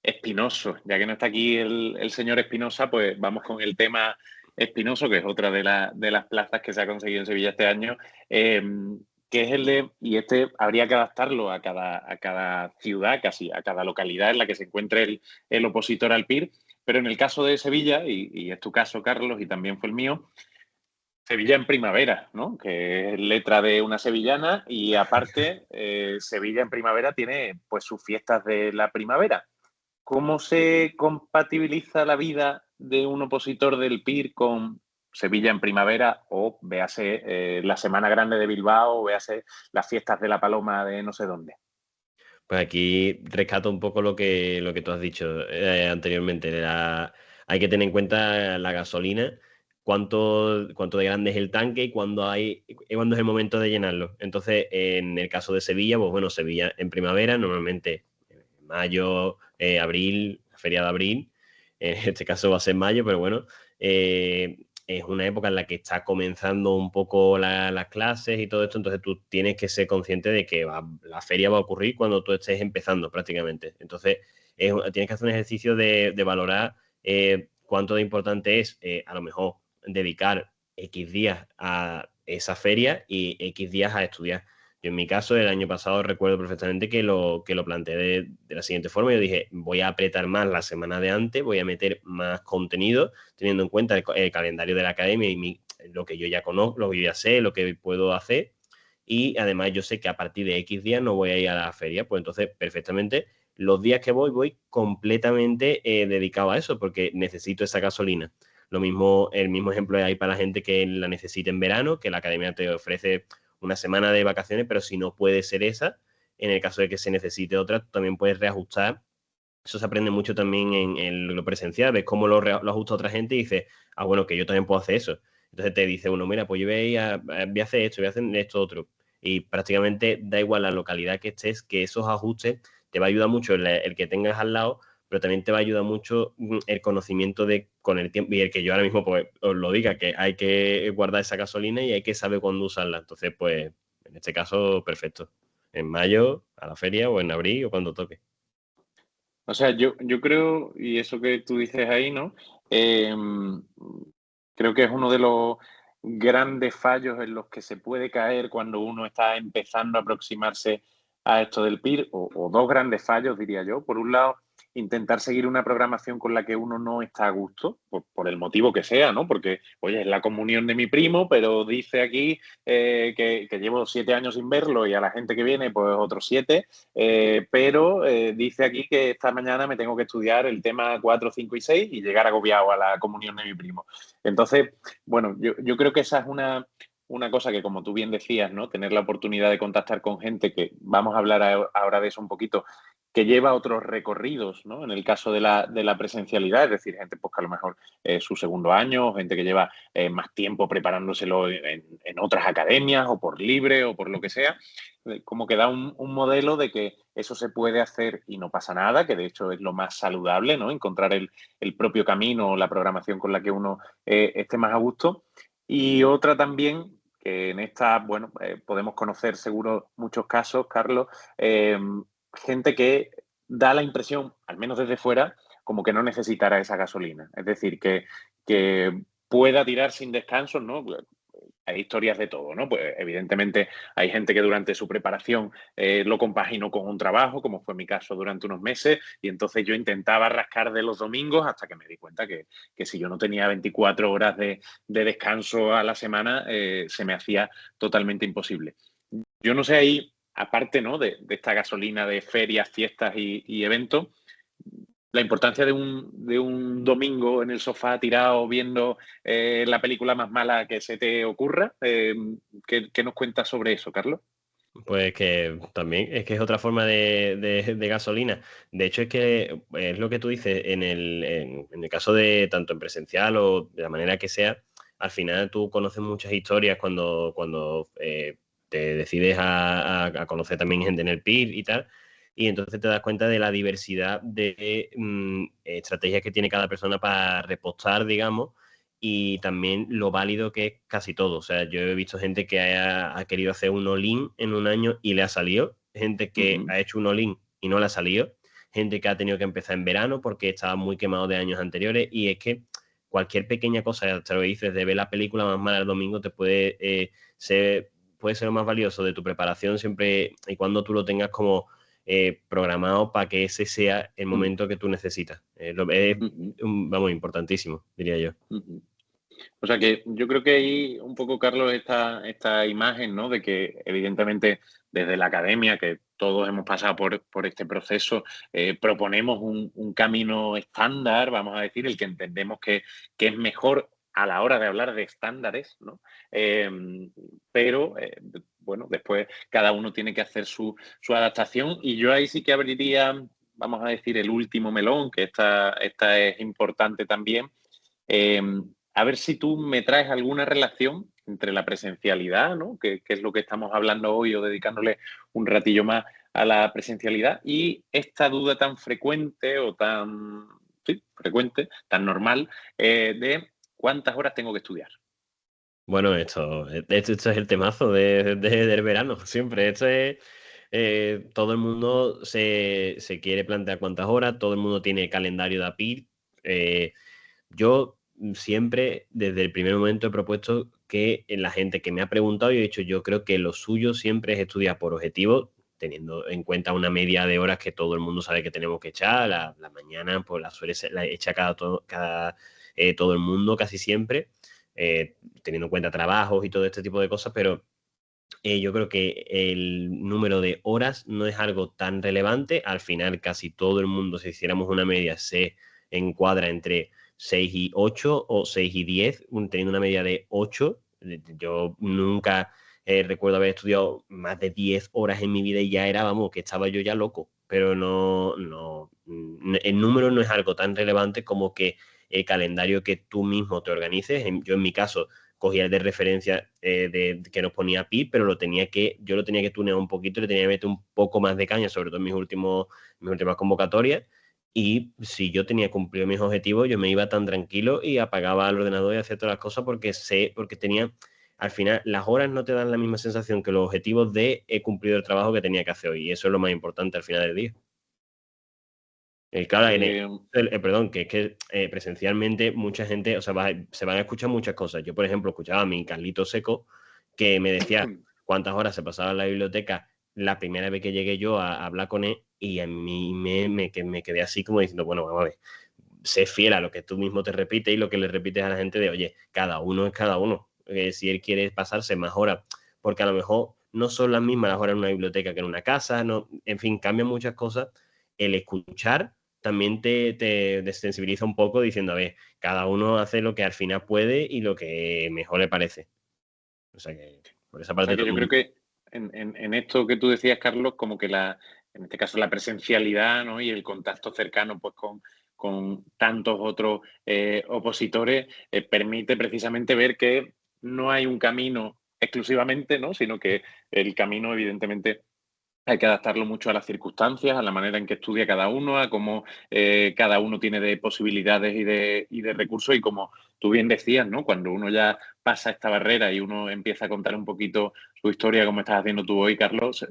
espinoso. Ya que no está aquí el señor Espinosa, pues vamos con el tema espinoso, que es otra de las plazas que se ha conseguido en Sevilla este año, que es y este habría que adaptarlo a cada ciudad, casi a cada localidad en la que se encuentre el opositor al PIR, pero en el caso de Sevilla, y es tu caso, Carlos, y también fue el mío, Sevilla en primavera, ¿no? Que es letra de una sevillana y aparte Sevilla en primavera tiene pues sus fiestas de la primavera. ¿Cómo se compatibiliza la vida de un opositor del PIR con Sevilla en primavera o véase la Semana Grande de Bilbao o véase las fiestas de la Paloma de no sé dónde? Pues aquí rescato un poco lo que tú has dicho anteriormente. Hay que tener en cuenta la gasolina, cuánto de grande es el tanque y cuándo es el momento de llenarlo. Entonces, en el caso de Sevilla, pues bueno, Sevilla en primavera, normalmente mayo, abril, feria de abril. En este caso va a ser mayo, pero bueno, es una época en la que está comenzando un poco las clases y todo esto, entonces tú tienes que ser consciente de que la feria va a ocurrir cuando tú estés empezando prácticamente. Entonces, tienes que hacer un ejercicio de valorar cuánto de importante es a lo mejor dedicar X días a esa feria y X días a estudiar. Yo en mi caso, el año pasado recuerdo perfectamente que lo planteé de la siguiente forma. Yo dije, voy a apretar más la semana de antes, voy a meter más contenido, teniendo en cuenta el calendario de la academia y lo que yo ya conozco, lo que yo ya sé, lo que puedo hacer. Y además yo sé que a partir de X días no voy a ir a la feria, pues entonces perfectamente los días que voy completamente dedicado a eso, porque necesito esa gasolina. Lo mismo, el mismo ejemplo hay para la gente que la necesite en verano, que la academia te ofrece una semana de vacaciones, pero si no puede ser esa, en el caso de que se necesite otra, también puedes reajustar. Eso se aprende mucho también en lo presencial, ves cómo lo ajusta otra gente y dices, ah, bueno, que yo también puedo hacer eso. Entonces te dice uno, mira, pues yo voy a hacer esto, voy a hacer esto otro. Y prácticamente da igual la localidad que estés, que esos ajustes te va a ayudar mucho el que tengas al lado, pero también te va a ayudar mucho el conocimiento de con el tiempo y el que yo ahora mismo pues os lo diga, que hay que guardar esa gasolina y hay que saber cuándo usarla. Entonces, pues, en este caso, perfecto. En mayo, a la feria, o en abril, o cuando toque. O sea, yo creo, y eso que tú dices ahí, ¿no? Creo que es uno de los grandes fallos en los que se puede caer cuando uno está empezando a aproximarse a esto del PIR, o dos grandes fallos, diría yo. Por un lado, intentar seguir una programación con la que uno no está a gusto, por el motivo que sea, ¿no? Porque, oye, es la comunión de mi primo, pero dice aquí que llevo 7 años sin verlo y a la gente que viene, pues otros 7. Pero dice aquí que esta mañana me tengo que estudiar el tema 4, 5 y 6 y llegar agobiado a la comunión de mi primo. Entonces, bueno, yo creo que esa es una cosa que, como tú bien decías, ¿no? Tener la oportunidad de contactar con gente, que vamos a hablar ahora de eso un poquito, que lleva otros recorridos, ¿no? En el caso de la presencialidad, es decir, gente pues que a lo mejor es su segundo año, gente que lleva más tiempo preparándoselo en otras academias o por libre o por lo que sea, como que da un modelo de que eso se puede hacer y no pasa nada, que de hecho es lo más saludable, ¿no? Encontrar el propio camino o la programación con la que uno esté más a gusto. Y otra también, que en esta, bueno, podemos conocer seguro muchos casos, Carlos, gente que da la impresión, al menos desde fuera, como que no necesitara esa gasolina. Es decir, que pueda tirar sin descanso, ¿no? Hay historias de todo, ¿no? Pues evidentemente hay gente que durante su preparación lo compaginó con un trabajo, como fue mi caso durante unos meses, y entonces yo intentaba rascar de los domingos hasta que me di cuenta que si yo no tenía 24 horas de descanso a la semana, se me hacía totalmente imposible. Yo no sé ahí, aparte, ¿no? De esta gasolina de ferias, fiestas y eventos, la importancia de un domingo en el sofá tirado viendo la película más mala que se te ocurra. ¿Qué nos cuentas sobre eso, Carlos? Pues que también es que es otra forma de gasolina. De hecho, es que es lo que tú dices, en el caso de tanto en presencial o de la manera que sea, al final tú conoces muchas historias cuando te decides a conocer también gente en el PIR y tal, y entonces te das cuenta de la diversidad de estrategias que tiene cada persona para repostar, digamos, y también lo válido que es casi todo. O sea, yo he visto gente que ha querido hacer un all-in en un año y le ha salido, gente que Ujú, ha hecho un all-in y no le ha salido, gente que ha tenido que empezar en verano porque estaba muy quemado de años anteriores, y es que cualquier pequeña cosa, te lo dices, de ver la película más mala el domingo te puede ser lo más valioso de tu preparación siempre y cuando tú lo tengas como programado para que ese sea el ujú, momento que tú necesitas. ujú, Vamos, importantísimo, diría yo. ujú. O sea que yo creo que ahí un poco, Carlos, esta imagen, ¿no? De que evidentemente desde la academia, que todos hemos pasado por este proceso, proponemos un camino estándar, vamos a decir, el que entendemos que es mejor a la hora de hablar de estándares, ¿no? Eh, pero, bueno, después cada uno tiene que hacer su adaptación y yo ahí sí que abriría, vamos a decir, el último melón, que esta es importante también. Eh, a ver si tú me traes alguna relación entre la presencialidad, ¿no? Que es lo que estamos hablando hoy, o dedicándole un ratillo más a la presencialidad, y esta duda tan frecuente o tan, sí, frecuente, tan normal, de cuántas horas tengo que estudiar. Bueno, esto es el temazo del verano, siempre. Esto es, todo el mundo se quiere plantear cuántas horas, todo el mundo tiene calendario de API. Yo siempre, desde el primer momento, he propuesto que en la gente que me ha preguntado, yo he dicho, yo creo que lo suyo siempre es estudiar por objetivo, teniendo en cuenta una media de horas que todo el mundo sabe que tenemos que echar. La mañana, pues la echa todo el mundo casi siempre, teniendo en cuenta trabajos y todo este tipo de cosas, pero yo creo que el número de horas no es algo tan relevante. Al final, casi todo el mundo, si hiciéramos una media, se encuadra entre 6 y 8 o 6 y 10, teniendo una media de 8. Yo nunca recuerdo haber estudiado más de 10 horas en mi vida y ya era, vamos, que estaba yo ya loco. Pero el número no es algo tan relevante como que el calendario que tú mismo te organices. Yo en mi caso cogía el de referencia que nos ponía Pi, pero yo lo tenía que tunear un poquito, le tenía que meter un poco más de caña, sobre todo en mis últimas convocatorias. Y si yo tenía cumplido mis objetivos, yo me iba tan tranquilo y apagaba el ordenador y hacía todas las cosas porque tenía, al final, las horas no te dan la misma sensación que los objetivos de he cumplido el trabajo que tenía que hacer hoy. Y eso es lo más importante al final del día. Claro, Eh, perdón, que es que presencialmente mucha gente, o sea, se van a escuchar muchas cosas. Yo, por ejemplo, escuchaba a mi Carlito Seco que me decía cuántas horas se pasaba en la biblioteca la primera vez que llegué yo a hablar con él, y a mí me quedé así como diciendo, bueno, vamos a ver, sé fiel a lo que tú mismo te repites y lo que le repites a la gente de, oye, cada uno es cada uno. Si él quiere pasarse más horas, porque a lo mejor no son las mismas las horas en una biblioteca que en una casa, no, en fin, cambian muchas cosas. El escuchar también te desensibiliza un poco diciendo, a ver, cada uno hace lo que al final puede y lo que mejor le parece. O sea que por esa o sea parte que todo yo el creo mundo. que en esto que tú decías, Carlos, como que en este caso la presencialidad, ¿no? Y el contacto cercano pues con tantos otros opositores permite precisamente ver que no hay un camino exclusivamente, ¿no? Sino que el camino, evidentemente, hay que adaptarlo mucho a las circunstancias, a la manera en que estudia cada uno, a cómo cada uno tiene de posibilidades y de recursos. Y como tú bien decías, ¿no? Cuando uno ya pasa esta barrera y uno empieza a contar un poquito su historia, como estás haciendo tú hoy, Carlos,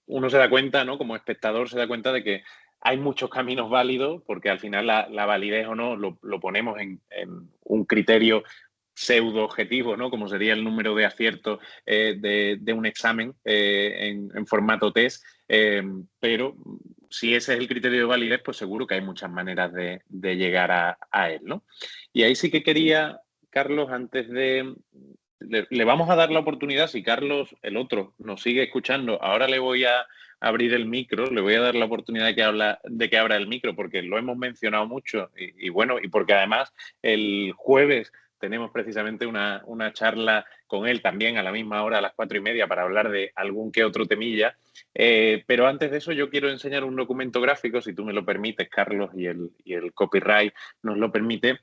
uno se da cuenta, ¿no? Como espectador se da cuenta de que hay muchos caminos válidos, porque al final la validez o no lo ponemos en un criterio pseudo objetivo, ¿no? Como sería el número de aciertos de un examen en formato test, pero si ese es el criterio de validez, pues seguro que hay muchas maneras de llegar a él, ¿no? Y ahí sí que quería, Carlos, antes le vamos a dar la oportunidad, si Carlos, el otro, nos sigue escuchando. Ahora le voy a abrir el micro, le voy a dar la oportunidad de que abra el micro, porque lo hemos mencionado mucho y bueno, y porque además el jueves tenemos precisamente una charla con él también a la misma hora, a las 4:30, para hablar de algún que otro temilla. Pero antes de eso yo quiero enseñar un documento gráfico, si tú me lo permites, Carlos, y el copyright nos lo permite,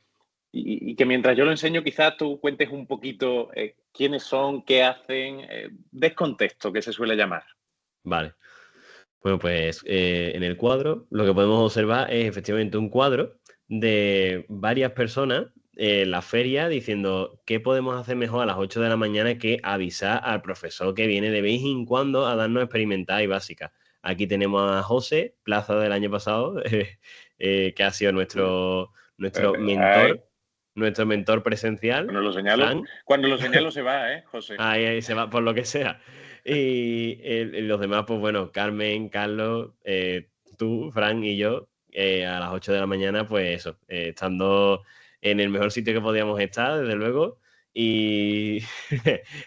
y que mientras yo lo enseño, quizás tú cuentes un poquito quiénes son, qué hacen, descontexto, que se suele llamar. Vale. Bueno, pues en el cuadro lo que podemos observar es efectivamente un cuadro de varias personas en la feria diciendo qué podemos hacer mejor a las 8 de la mañana que avisar al profesor que viene de vez en cuando a darnos experimental y básica. Aquí tenemos a José, plaza del año pasado, que ha sido Ay, nuestro mentor presencial, Fran. cuando lo señalo se va, José? Ahí se va por lo que sea. Y los demás, pues bueno, Carmen, Carlos, tú, Fran y yo, a las 8 de la mañana, pues eso, estando en el mejor sitio que podíamos estar, desde luego. Y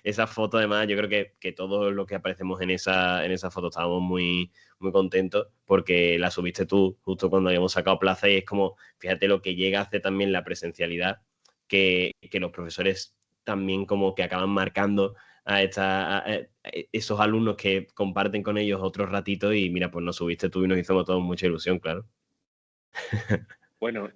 esa foto, además, yo creo que todos los que aparecemos en esa foto estábamos muy, muy contentos porque la subiste tú justo cuando habíamos sacado plaza y es como, fíjate lo que llega a hacer también la presencialidad, que los profesores también como que acaban marcando a esos alumnos que comparten con ellos otros ratitos y mira, pues nos subiste tú y nos hicimos todos mucha ilusión, claro. Bueno,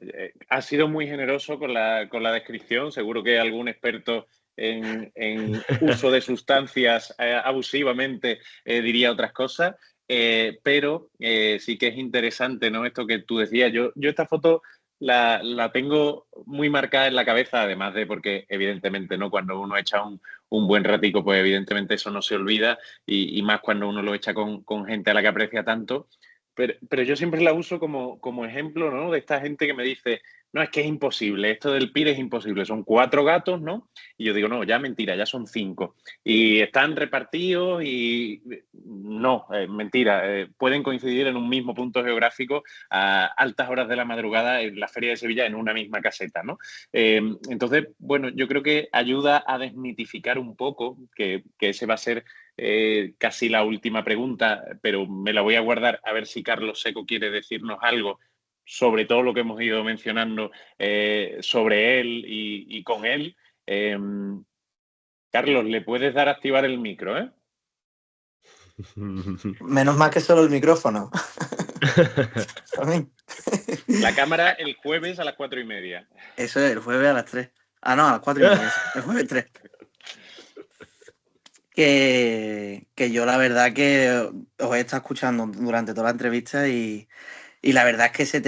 has sido muy generoso con la descripción. Seguro que algún experto en uso de sustancias abusivamente diría otras cosas, pero sí que es interesante, ¿no? Esto que tú decías. Yo esta foto la tengo muy marcada en la cabeza, además de porque, evidentemente, ¿no? Cuando uno echa un buen ratico, pues evidentemente eso no se olvida y más cuando uno lo echa con gente a la que aprecia tanto. Pero yo siempre la uso como ejemplo, ¿no? De esta gente que me dice, no, es que es imposible, esto del PIR es imposible, son 4 gatos, ¿no? Y yo digo, no, ya mentira, ya son 5. Y están repartidos y no, mentira, pueden coincidir en un mismo punto geográfico a altas horas de la madrugada en la Feria de Sevilla en una misma caseta, ¿no? Entonces, bueno, yo creo que ayuda a desmitificar un poco, que ese va a ser casi la última pregunta, pero me la voy a guardar a ver si Carlos Seco quiere decirnos algo sobre todo lo que hemos ido mencionando sobre él y con él. Carlos, le puedes dar a activar el micro, ¿eh? Menos mal que solo el micrófono. La cámara el jueves a las 4:30. Eso es, el jueves a las 3. Ah, no, a las 4:30. El jueves 3. Que yo la verdad que os he estado escuchando durante toda la entrevista y la verdad es que se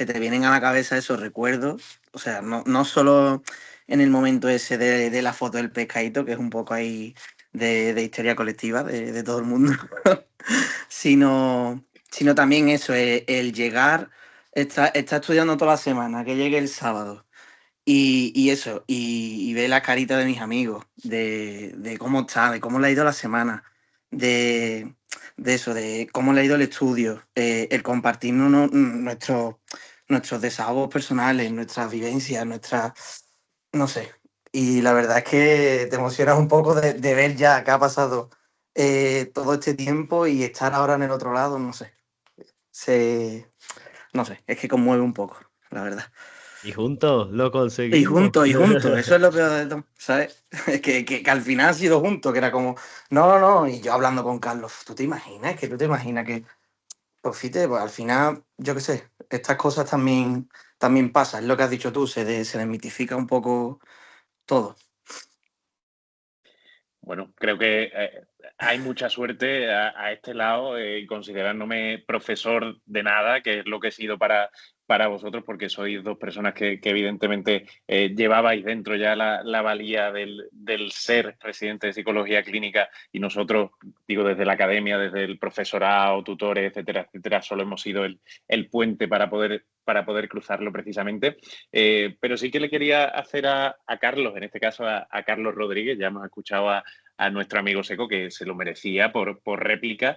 te vienen a la cabeza esos recuerdos. O sea, no solo en el momento ese de la foto del pescadito, que es un poco ahí de histeria colectiva de todo el mundo, sino también eso, el llegar, está estudiando toda la semana, que llegue el sábado. Y eso, y ver la carita de mis amigos, de cómo está, de cómo le ha ido la semana, de eso, de cómo le ha ido el estudio, el compartirnos nuestros desahogos personales, nuestras vivencias, no sé. Y la verdad es que te emocionas un poco de ver ya que ha pasado todo este tiempo y estar ahora en el otro lado, no sé. No sé, es que conmueve un poco, la verdad. Y juntos lo conseguimos. Y juntos, eso es lo peor de todo, ¿sabes? Que al final ha sido juntos, que era como, no, y yo hablando con Carlos, ¿tú te imaginas? Es que tú te imaginas que, pues fíjate, pues al final, yo qué sé, estas cosas también pasan, es lo que has dicho tú, se desmitifica un poco todo. Bueno, creo que hay mucha suerte a este lado, considerándome profesor de nada, que es lo que he sido para vosotros, porque sois dos personas que evidentemente llevabais dentro ya la valía del ser presidente de psicología clínica y nosotros, digo, desde la academia, desde el profesorado, tutores, etcétera, etcétera, solo hemos sido el puente para poder cruzarlo precisamente. Pero sí que le quería hacer a Carlos, en este caso a Carlos Rodríguez, ya hemos escuchado a nuestro amigo Seco, que se lo merecía por réplica.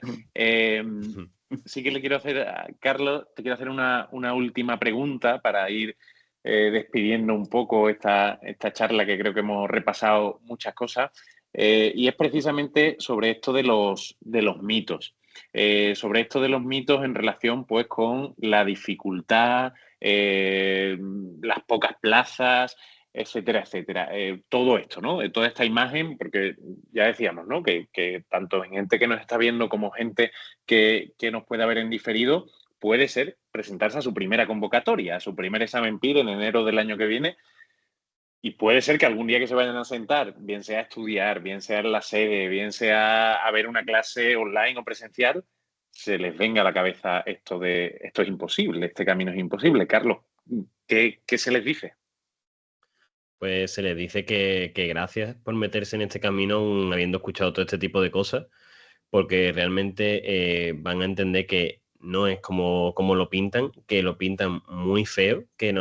Sí que le quiero hacer, Carlos, te quiero hacer una última pregunta para ir despidiendo un poco esta charla, que creo que hemos repasado muchas cosas, y es precisamente sobre esto de los mitos. Sobre esto de los mitos en relación pues con la dificultad, las pocas plazas, etcétera, etcétera. Todo esto, ¿no? Toda esta imagen, porque ya decíamos, ¿no? Que tanto gente que nos está viendo como gente que nos puede haber en diferido, puede ser presentarse a su primera convocatoria, a su primer examen PIR en enero del año que viene, y puede ser que algún día que se vayan a sentar, bien sea a estudiar, bien sea en la sede, bien sea a ver una clase online o presencial, se les venga a la cabeza esto es imposible, este camino es imposible. Carlos, ¿qué se les dice? Pues se les dice que gracias por meterse en este camino aún habiendo escuchado todo este tipo de cosas, porque realmente van a entender que no es como lo pintan, que lo pintan muy feo, que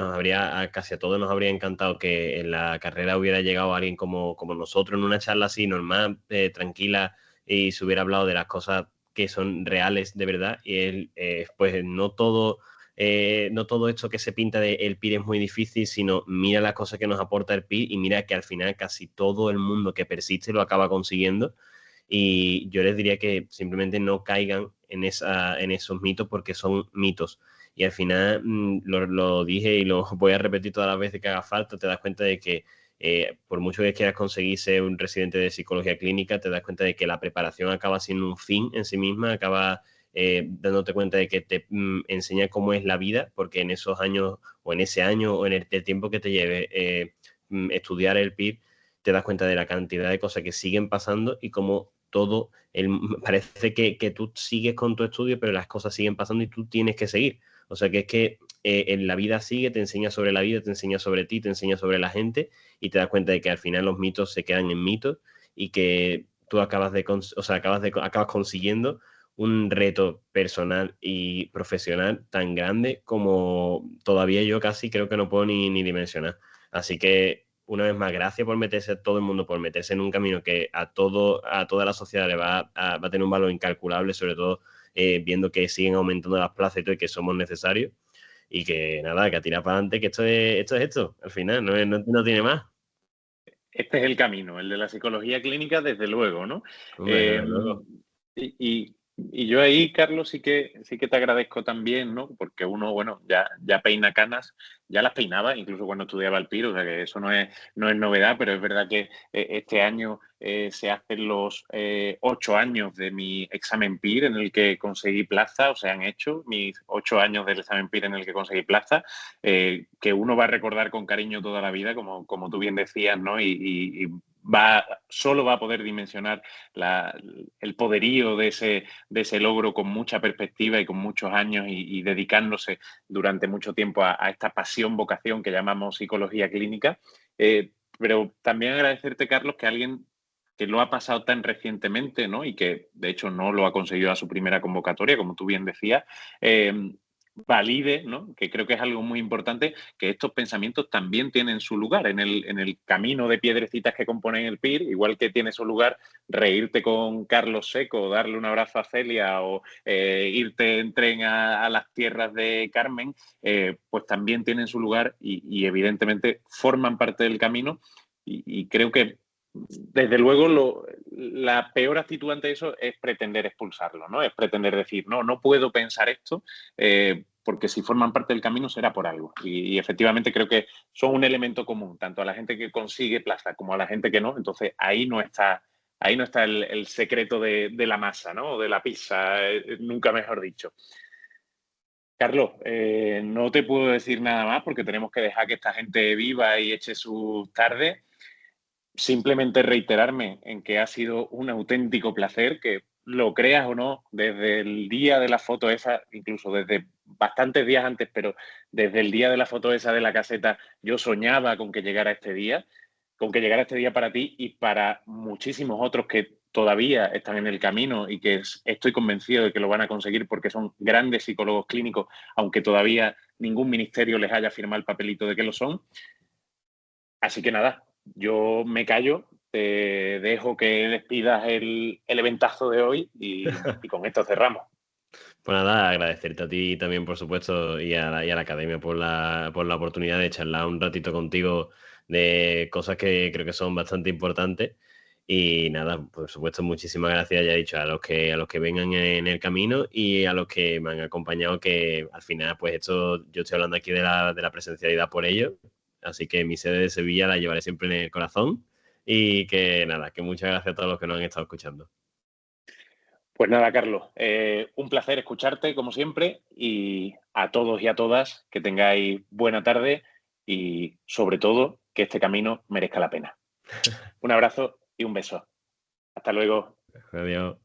casi a todos nos habría encantado que en la carrera hubiera llegado alguien como nosotros en una charla así normal, tranquila, y se hubiera hablado de las cosas que son reales de verdad. Y él, pues no todo esto que se pinta de el PIR es muy difícil, sino mira las cosas que nos aporta el PIR y mira que al final casi todo el mundo que persiste lo acaba consiguiendo. Y yo les diría que simplemente no caigan en esos mitos, porque son mitos. Y al final, lo dije y lo voy a repetir todas las veces que haga falta, te das cuenta de que por mucho que quieras conseguir ser un residente de psicología clínica, te das cuenta de que la preparación acaba siendo un fin en sí misma, acaba dándote cuenta de que te enseña cómo es la vida, porque en esos años o en ese año o en el tiempo que te lleve estudiar el PIR, te das cuenta de la cantidad de cosas que siguen pasando y cómo parece que tú sigues con tu estudio, pero las cosas siguen pasando y tú tienes que seguir. O sea que es que en la vida sigue, te enseña sobre la vida, te enseña sobre ti, te enseña sobre la gente, y te das cuenta de que al final los mitos se quedan en mitos y que tú acabas consiguiendo un reto personal y profesional tan grande como todavía yo casi creo que no puedo ni dimensionar. Así que, una vez más, gracias por meterse, todo el mundo, por meterse en un camino que a toda la sociedad le va a tener un valor incalculable, sobre todo viendo que siguen aumentando las plazas y todo, y que somos necesarios. Y que nada, que a tirar para adelante, que esto, al final, no tiene más. Este es el camino, el de la psicología clínica, desde luego, ¿no? Hombre, Eh, desde luego. y yo ahí, Carlos, sí que te agradezco también, ¿no? Porque uno, bueno, ya peina canas, ya las peinaba, incluso cuando estudiaba el PIR, o sea que eso no es novedad, pero es verdad que este año se hacen los 8 años de mi examen PIR en el que conseguí plaza, o sea, han hecho mis 8 años del examen PIR en el que conseguí plaza, que uno va a recordar con cariño toda la vida, como tú bien decías, ¿no? Y solo va a poder dimensionar el poderío de ese logro con mucha perspectiva y con muchos años y dedicándose durante mucho tiempo a esta pasión, vocación que llamamos psicología clínica. Pero también agradecerte, Carlos, que alguien que lo ha pasado tan recientemente, ¿no? Y que de hecho no lo ha conseguido a su primera convocatoria, como tú bien decías, valide, ¿no? Que creo que es algo muy importante, que estos pensamientos también tienen su lugar en el camino de piedrecitas que componen el PIR, igual que tiene su lugar reírte con Carlos Seco, darle un abrazo a Celia o irte en tren a las tierras de Carmen, pues también tienen su lugar y evidentemente forman parte del camino y creo que desde luego la peor actitud ante eso es pretender expulsarlo, ¿no? Es pretender decir, no puedo pensar esto, porque si forman parte del camino será por algo. Y efectivamente creo que son un elemento común, tanto a la gente que consigue plaza como a la gente que no. Entonces ahí no está el secreto de la masa, ¿no? O de la pizza, nunca mejor dicho. Carlos, no te puedo decir nada más porque tenemos que dejar que esta gente viva y eche sus tardes. Simplemente reiterarme en que ha sido un auténtico placer, que lo creas o no, desde el día de la foto esa, incluso desde bastantes días antes, pero desde el día de la foto esa de la caseta, yo soñaba con que llegara este día, con que llegara este día para ti y para muchísimos otros que todavía están en el camino y que estoy convencido de que lo van a conseguir porque son grandes psicólogos clínicos, aunque todavía ningún ministerio les haya firmado el papelito de que lo son. Así que nada, yo me callo, te dejo que despidas el eventazo de hoy y con esto cerramos. Pues nada, agradecerte a ti también, por supuesto, y a la academia por la oportunidad de charlar un ratito contigo de cosas que creo que son bastante importantes. Y nada, por supuesto, muchísimas gracias, ya he dicho, a los que vengan en el camino y a los que me han acompañado, que al final, pues esto, yo estoy hablando aquí de la presencialidad por ellos. Así que mi sede de Sevilla la llevaré siempre en el corazón. Y que nada, que muchas gracias a todos los que nos han estado escuchando. Pues nada, Carlos, un placer escucharte como siempre y a todos y a todas que tengáis buena tarde y sobre todo que este camino merezca la pena. Un abrazo y un beso. Hasta luego. Adiós.